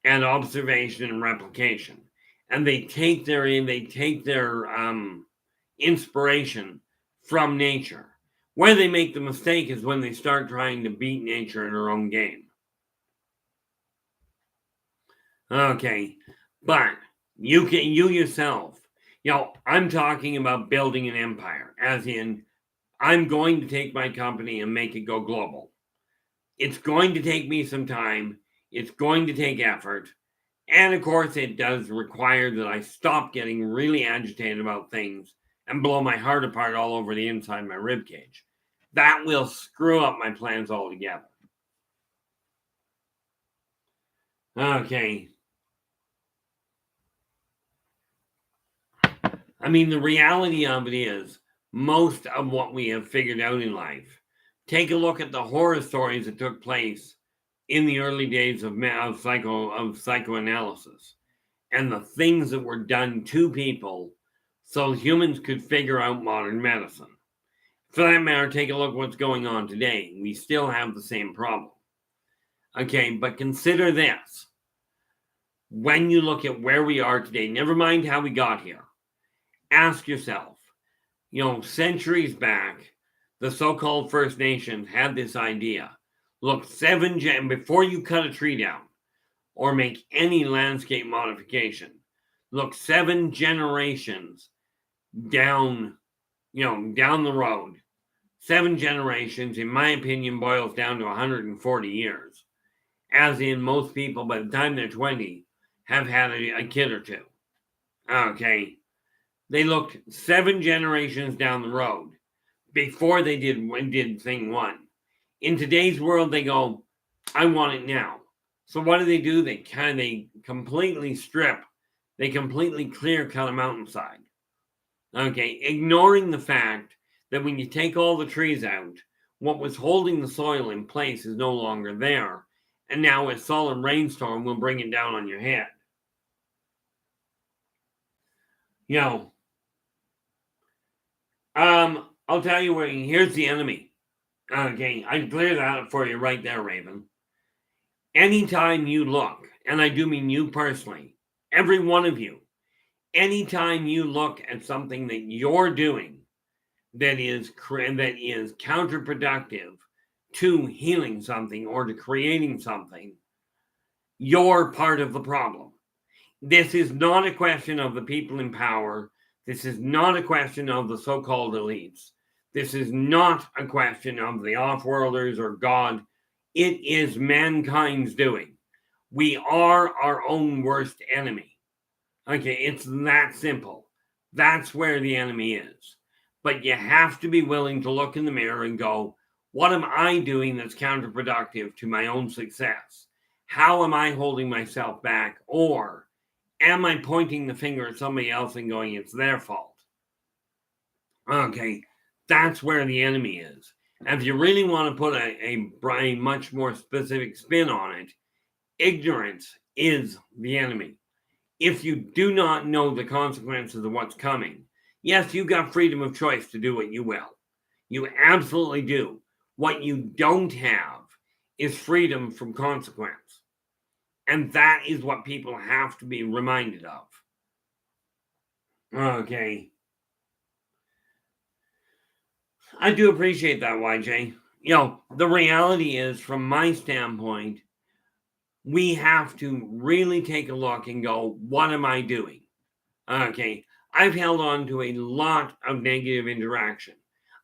at observation and replication. And they take their inspiration from nature. Where they make the mistake is when they start trying to beat nature in her own game. Okay, but you yourself, I'm talking about building an empire, as in, I'm going to take my company and make it go global. It's going to take me some time. It's going to take effort. And of course, it does require that I stop getting really agitated about things and blow my heart apart all over the inside of my ribcage. That will screw up my plans altogether. Okay. I mean, the reality of it is, most of what we have figured out in life, take a look at the horror stories that took place in the early days of psychoanalysis and the things that were done to people so humans could figure out modern medicine. For that matter, take a look at what's going on today. We still have the same problem. Okay, but consider this. When you look at where we are today, never mind how we got here, ask yourself, centuries back, the so-called First Nations had this idea. Look, before you cut a tree down or make any landscape modification, look 7 generations down the road. 7 generations, in my opinion, boils down to 140 years. As in, most people, by the time they're 20, have had a kid or two. Okay. They looked 7 generations down the road before they did thing 1. In today's world, they go, I want it now. So what do? They completely strip. They completely clear cut a mountainside. Okay, ignoring the fact that when you take all the trees out, what was holding the soil in place is no longer there. And now a solid rainstorm will bring it down on your head. I'll tell you here's the enemy. Okay, I clear that up for you right there, Raven. Anytime you look, and I do mean you personally, every one of you, anytime you look at something that you're doing that is counterproductive to healing something or to creating something, you're part of the problem. This is not a question of the people in power. This is not a question of the so-called elites. This is not a question of the off-worlders or God. It is mankind's doing. We are our own worst enemy. Okay, it's that simple. That's where the enemy is. But you have to be willing to look in the mirror and go, what am I doing that's counterproductive to my own success? How am I holding myself back? Or am I pointing the finger at somebody else and going, it's their fault? Okay, that's where the enemy is. And if you really want to put a much more specific spin on it, ignorance is the enemy. If you do not know the consequences of what's coming, yes, you've got freedom of choice to do what you will. You absolutely do. What you don't have is freedom from consequence. And that is what people have to be reminded of. Okay. I do appreciate that, YJ. The reality is, from my standpoint, we have to really take a look and go, what am I doing? Okay. I've held on to a lot of negative interaction.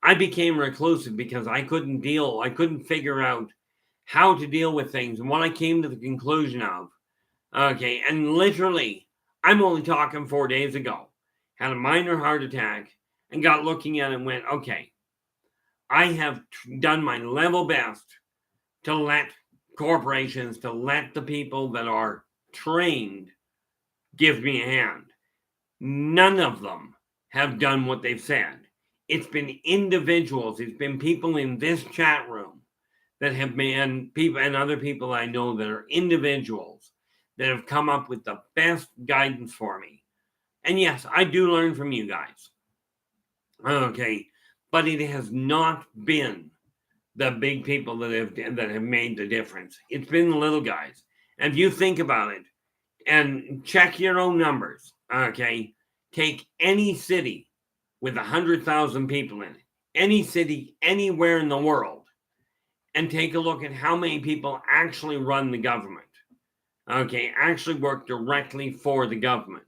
I became reclusive because I couldn't figure out how to deal with things. And what I came to the conclusion of, okay, and literally, I'm only talking 4 days ago, had a minor heart attack and got looking at it and went, okay, I have done my level best to let corporations, to let the people that are trained give me a hand. None of them have done what they've said. It's been individuals. It's been people in this chat room that have been people and other people I know that are individuals that have come up with the best guidance for me. And yes, I do learn from you guys. Okay, but it has not been the big people that have made the difference. It's been the little guys. And if you think about it and check your own numbers, okay, take any city with 100,000 people in it, any city anywhere in the world, and take a look at how many people actually run the government. Okay, actually work directly for the government.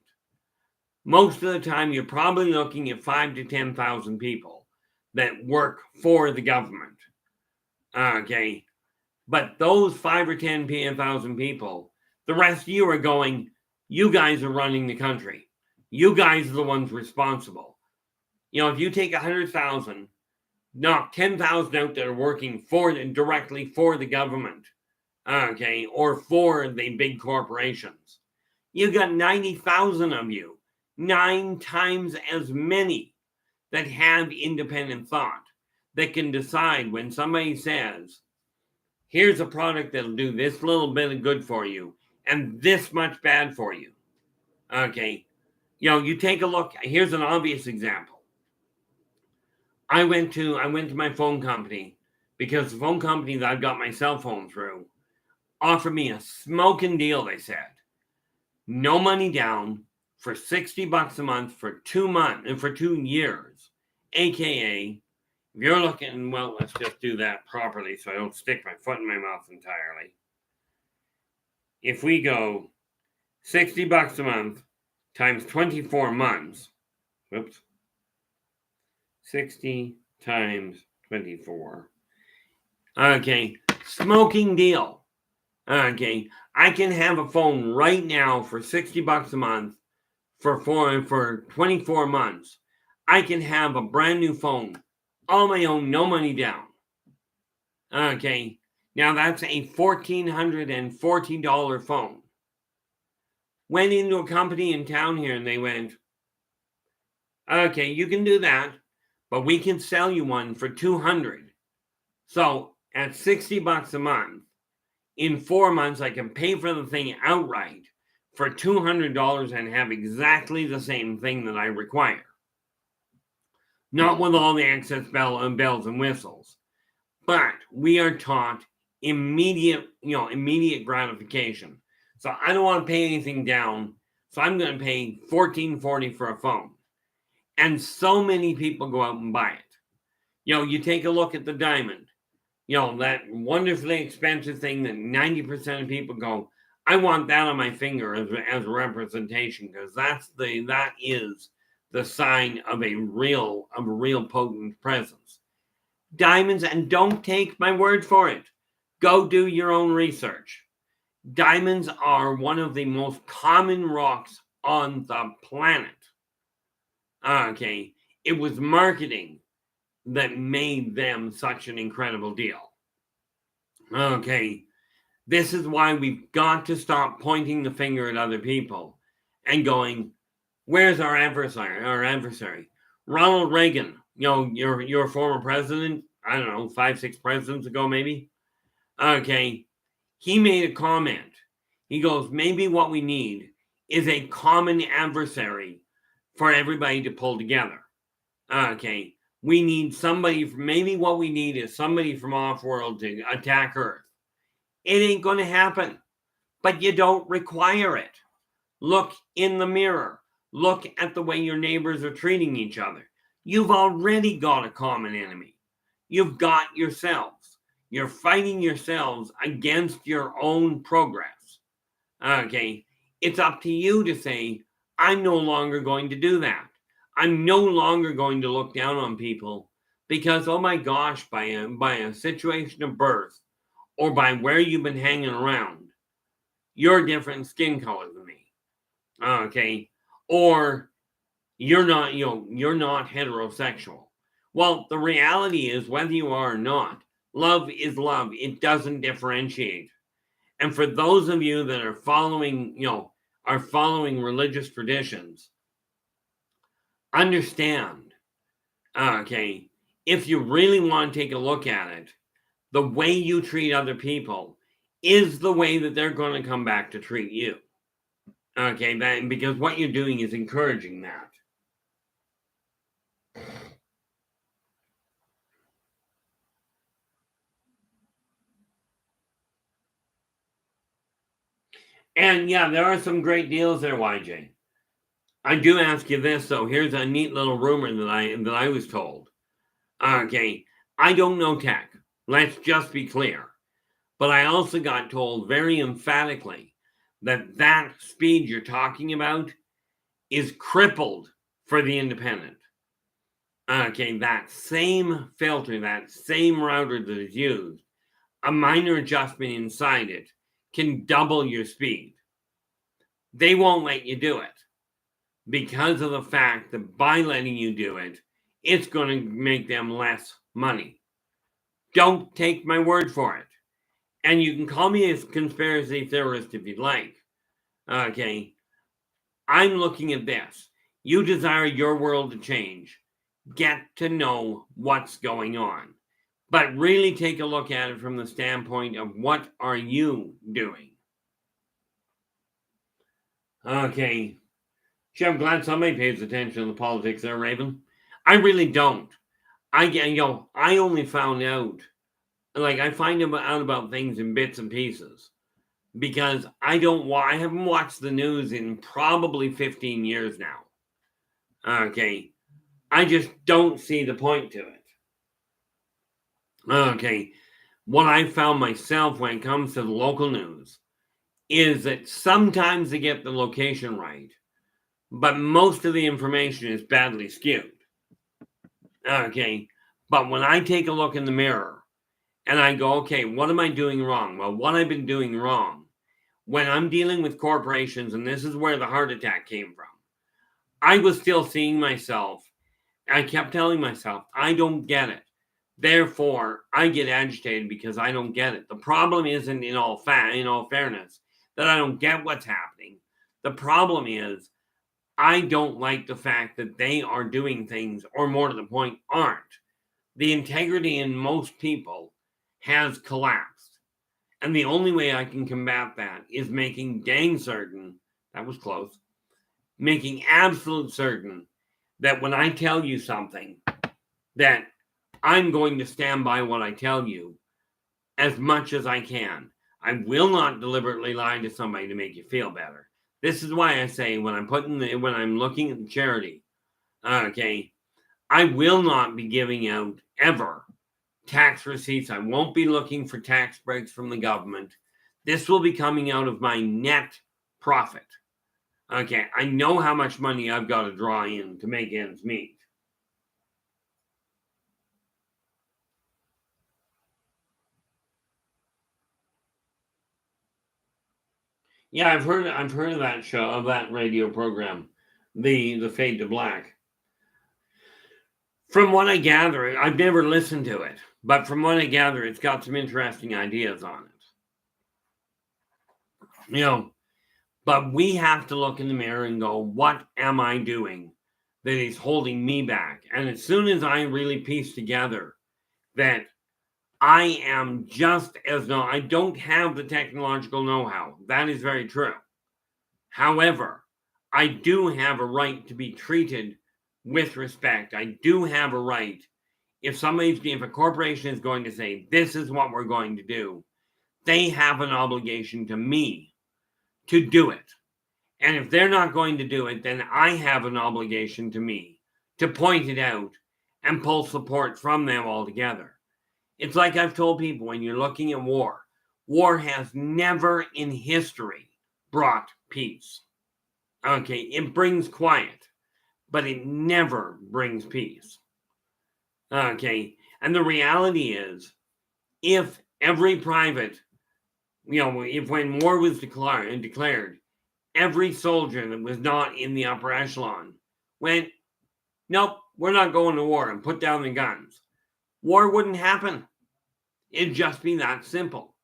Most of the time, you're probably looking at 5,000 to 10,000 people that work for the government. Okay, but those 5,000 or 10,000 people, the rest of you are going, you guys are running the country. You guys are the ones responsible. If you take 100,000, knock 10,000 out that are working directly for the government, okay, or for the big corporations, you got 90,000 of you, 9 times as many that have independent thought, that can decide when somebody says, here's a product that'll do this little bit of good for you and this much bad for you. Okay. You take a look. Here's an obvious example. I went to my phone company because the phone company that I've got my cell phone through offered me a smoking deal, they said. No money down for $60 a month for 2 months and for 2 years. AKA, if you're looking, well, let's just do that properly so I don't stick my foot in my mouth entirely. If we go $60 a month times 24 months, 60 times 24. Okay, smoking deal. Okay, I can have a phone right now for $60 a month for 24 months. I can have a brand new phone, all my own, no money down. Okay, now that's a $1,440 phone. Went into a company in town here and they went, okay, you can do that, but we can sell you one for $200. So at $60 a month, in 4 months, I can pay for the thing outright for $200 and have exactly the same thing that I require. Not with all the excess bells and whistles, but we are taught immediate gratification. So I don't want to pay anything down, so I'm going to pay $14.40 for a phone. And so many people go out and buy it. You take a look at the diamond, that wonderfully expensive thing that 90% of people go, I want that on my finger as a representation, because that is the sign of a real potent presence. Diamonds, and don't take my word for it. Go do your own research. Diamonds are one of the most common rocks on the planet. Okay, it was marketing that made them such an incredible deal. Okay, this is why we've got to stop pointing the finger at other people and going, where's our adversary? Ronald Reagan, your former president, I don't know, 5-6 presidents ago maybe. Okay, he made a comment. He goes, maybe what we need is a common adversary for everybody to pull together. Okay, we need somebody, maybe what we need is somebody from off-world to attack Earth. It ain't going to happen, but you don't require it. Look in the mirror. Look at the way your neighbors are treating each other. You've already got a common enemy. You've got yourselves. You're fighting yourselves against your own progress. Okay, it's up to you to say, I'm no longer going to do that. I'm no longer going to look down on people because, oh my gosh, by a situation of birth or by where you've been hanging around, you're a different skin color than me. Okay, or you're not heterosexual. Well, the reality is, whether you are or not, love is love. It doesn't differentiate. And for those of you that are following religious traditions, understand, okay, if you really want to take a look at it, the way you treat other people is the way that they're going to come back to treat you. Okay, because what you're doing is encouraging that. And yeah, there are some great deals there, YJ. I do ask you this, though. Here's a neat little rumor that I was told. Okay, I don't know tech. Let's just be clear. But I also got told very emphatically that speed you're talking about is crippled for the independent. Okay, that same filter, that same router that is used, a minor adjustment inside it can double your speed. They won't let you do it because of the fact that by letting you do it, it's going to make them less money. Don't take my word for it. And you can call me a conspiracy theorist if you'd like. Okay, I'm looking at this. You desire your world to change. Get to know what's going on. But really take a look at it from the standpoint of what are you doing? Okay. Gee, I'm glad somebody pays attention to the politics there, Raven. I really don't. I only found out, I find out about things in bits and pieces because I haven't watched the news in probably 15 years now. Okay. I just don't see the point to it. Okay. What I found myself when it comes to the local news is that sometimes they get the location right, but most of the information is badly skewed. Okay. But when I take a look in the mirror and I go, okay, what am I doing wrong? Well, what I've been doing wrong when I'm dealing with corporations, and this is where the heart attack came from, I was still seeing myself. I kept telling myself, I don't get it. Therefore, I get agitated because I don't get it. The problem isn't in all fairness that I don't get what's happening. The problem is I don't like the fact that they are doing things, or more to the point, aren't. The integrity in most people has collapsed. And the only way I can combat that is making dang certain, that was close, making absolute certain that when I tell you something, that I'm going to stand by what I tell you as much as I can. I will not deliberately lie to somebody to make you feel better. This is why I say when I'm looking at the charity, okay, I will not be giving out ever tax receipts. I won't be looking for tax breaks from the government. This will be coming out of my net profit. Okay, I know how much money I've got to draw in to make ends meet. Yeah, I've heard of that show, of that radio program, the Fade to Black. From what I gather, I've never listened to it, but from what I gather, it's got some interesting ideas on it. But we have to look in the mirror and go, what am I doing that is holding me back? And as soon as I really piece together that I am just as I don't have the technological know-how. That is very true. However, I do have a right to be treated with respect. I do have a right. If a corporation is going to say, this is what we're going to do, they have an obligation to me to do it. And if they're not going to do it, then I have an obligation to me to point it out and pull support from them altogether. It's like I've told people, when you're looking at war has never in history brought peace. Okay, it brings quiet, but it never brings peace. Okay, and the reality is, if every private, if when war was declared, every soldier that was not in the upper echelon went, nope, we're not going to war, and put down the guns, war wouldn't happen. It'd just be that simple.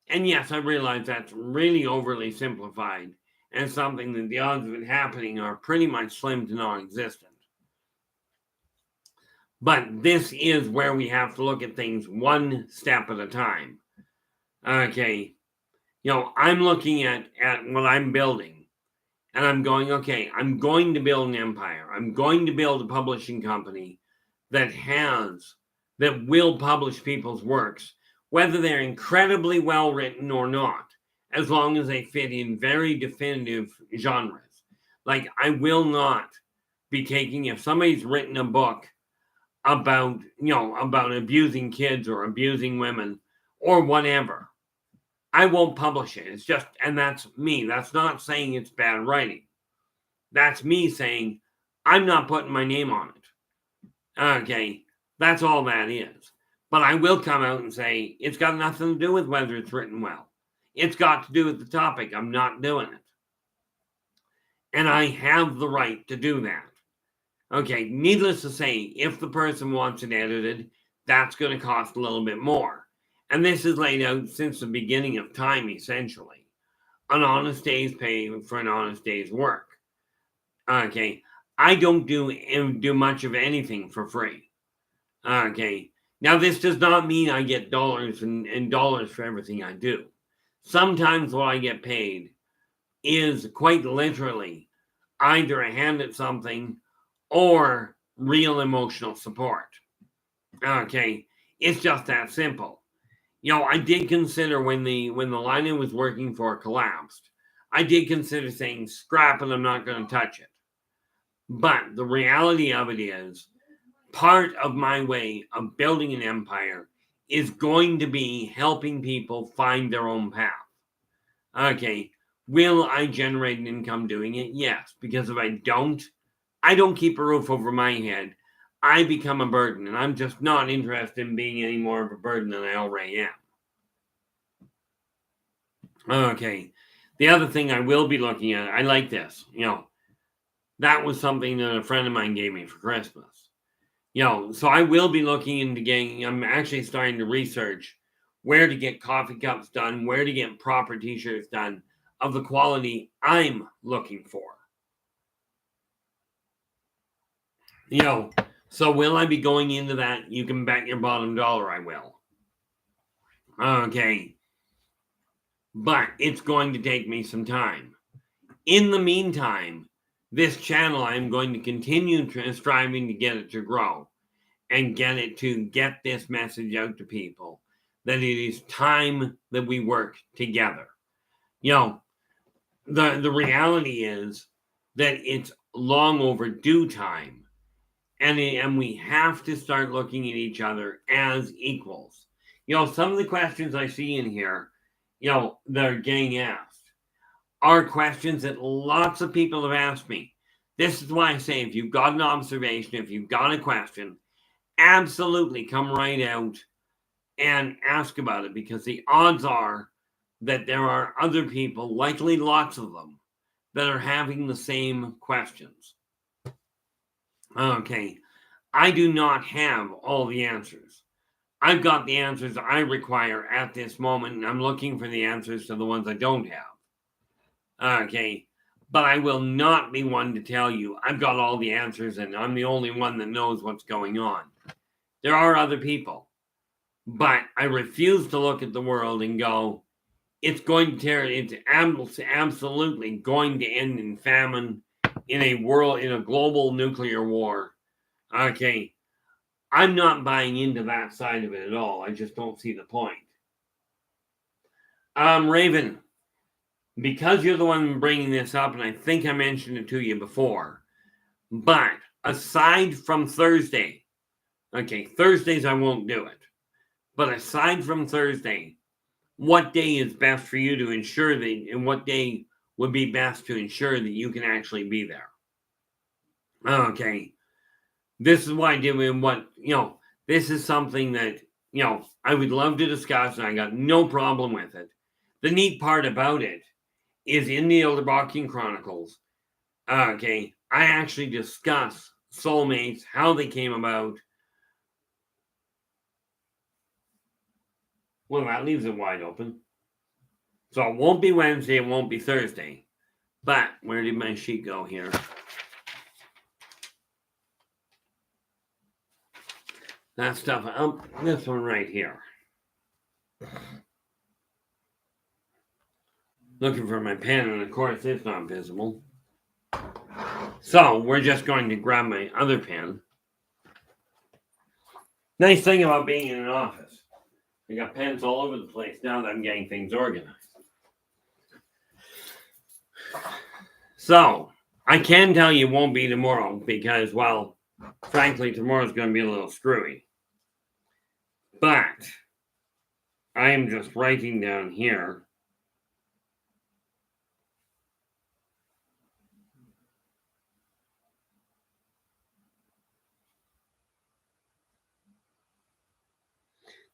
And yes, I realize that's really overly simplified and something that the odds of it happening are pretty much slim to non-existent. But this is where we have to look at things one step at a time. Okay, I'm looking at what I'm building, and I'm going, okay, I'm going to build an empire. I'm going to build a publishing company that will publish people's works, whether they're incredibly well written or not, as long as they fit in very definitive genres. Like, I will not be taking, if somebody's written a book about abusing kids or abusing women or whatever, I won't publish it. It's just, and that's me. That's not saying it's bad writing. That's me saying I'm not putting my name on it. Okay, that's all that is. But I will come out and say it's got nothing to do with whether it's written well. It's got to do with the topic. I'm not doing it. And I have the right to do that. Okay, needless to say, if the person wants it edited, that's going to cost a little bit more. And this is laid out since the beginning of time, essentially. An honest day's pay for an honest day's work. Okay, I don't do much of anything for free. Okay, now this does not mean I get dollars and dollars for everything I do. Sometimes what I get paid is quite literally either a hand at something or real emotional support. Okay, it's just that simple. I did consider when the line I was working for collapsed, I did consider saying scrap it, I'm not going to touch it. But the reality of it is, part of my way of building an empire is going to be helping people find their own path. Okay, will I generate an income doing it? Yes, because if I don't keep a roof over my head. I become a burden, and I'm just not interested in being any more of a burden than I already am. Okay, the other thing I will be looking at, I like this, that was something that a friend of mine gave me for Christmas. So I will be looking into I'm actually starting to research where to get coffee cups done, where to get proper t-shirts done of the quality I'm looking for. So will I be going into that? You can bet your bottom dollar I will. Okay. But it's going to take me some time. In the meantime, this channel, I'm going to continue striving to get it to grow and get it to get this message out to people that it is time that we work together. The reality is that it's long overdue time. And we have to start looking at each other as equals. Some of the questions I see in here, that are getting asked are questions that lots of people have asked me. This is why I say if you've got an observation, if you've got a question, absolutely come right out and ask about it, because the odds are that there are other people, likely lots of them, that are having the same questions. Okay. I do not have all the answers. I've got the answers I require at this moment, and I'm looking for the answers to the ones I don't have. Okay. But I will not be one to tell you I've got all the answers and I'm the only one that knows what's going on. There are other people. But I refuse to look at the world and go, it's absolutely going to end in famine, in a global nuclear war. Okay. I'm not buying into that side of it at all. I just don't see the point. Raven, because you're the one bringing this up, and I think I mentioned it to you before, but aside from Thursday, okay, Thursdays I won't do it, but aside from Thursday, what day is best for you to ensure that, and what day would be best to ensure that you can actually be there? Okay. This is why I did what, this is something that, I would love to discuss, and I got no problem with it. The neat part about it is in the Yldrbac Chronicles, okay, I actually discuss soulmates, how they came about. Well, that leaves it wide open. So it won't be Wednesday, it won't be Thursday. But where did my sheet go here? That stuff, this one right here. Looking for my pen, and of course it's not visible. So we're just going to grab my other pen. Nice thing about being in an office, I got pens all over the place now that I'm getting things organized. So I can tell you it won't be tomorrow because, well, frankly, tomorrow's going to be a little screwy. But I am just writing down here.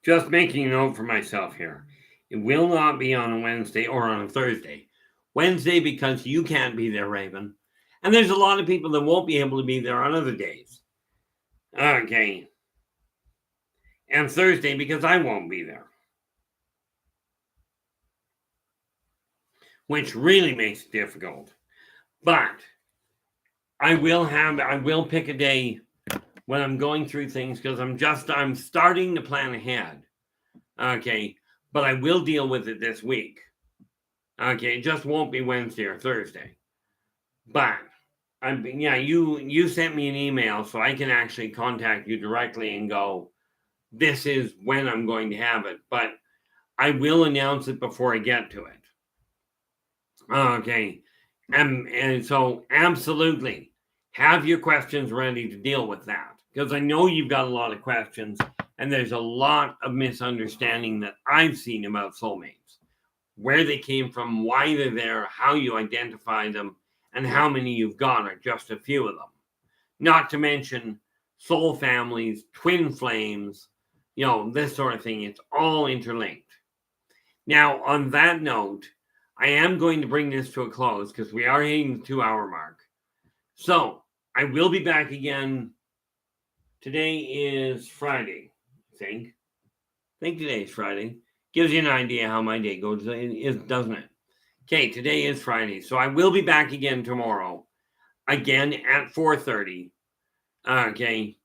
Just making a note for myself here. It will not be on a Wednesday or on a Thursday. Wednesday because you can't be there, Raven. And there's a lot of people that won't be able to be there on other days. Okay. And Thursday because I won't be there. Which really makes it difficult. But I will pick a day when I'm going through things, because I'm starting to plan ahead. Okay. But I will deal with it this week. Okay. It just won't be Wednesday or Thursday. But you sent me an email, so I can actually contact you directly and go, this is when I'm going to have it. But I will announce it before I get to it. Okay. And so absolutely have your questions ready to deal with that, because I know you've got a lot of questions, and there's a lot of misunderstanding that I've seen about soulmates, where they came from, why they're there, how you identify them, and how many you've got are just a few of them. Not to mention soul families, twin flames, this sort of thing. It's all interlinked. Now, on that note, I am going to bring this to a close because we are hitting the 2-hour mark. So I will be back again. Today is Friday, I think. I think today is Friday. Gives you an idea how my day goes, doesn't it? Okay, today is Friday. So I will be back again tomorrow. Again at 4:30. Okay.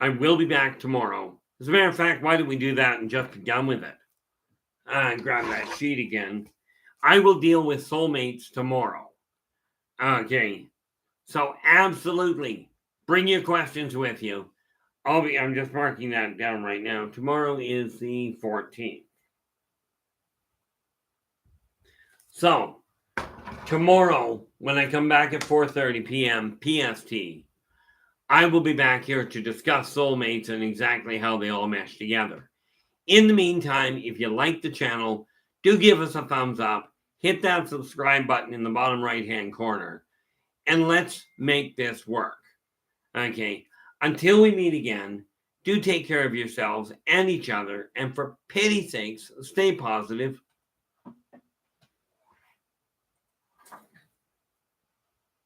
I will be back tomorrow. As a matter of fact, why don't we do that and just be done with it? Grab that sheet again. I will deal with soulmates tomorrow. Okay. So absolutely bring your questions with you. I'm just marking that down right now. Tomorrow is the 14th. So tomorrow, when I come back at 4:30 p.m. PST, I will be back here to discuss soulmates and exactly how they all mesh together. In the meantime, if you like the channel, do give us a thumbs up, hit that subscribe button in the bottom right-hand corner, and let's make this work. Okay, until we meet again, do take care of yourselves and each other, and for pity's sakes, stay positive.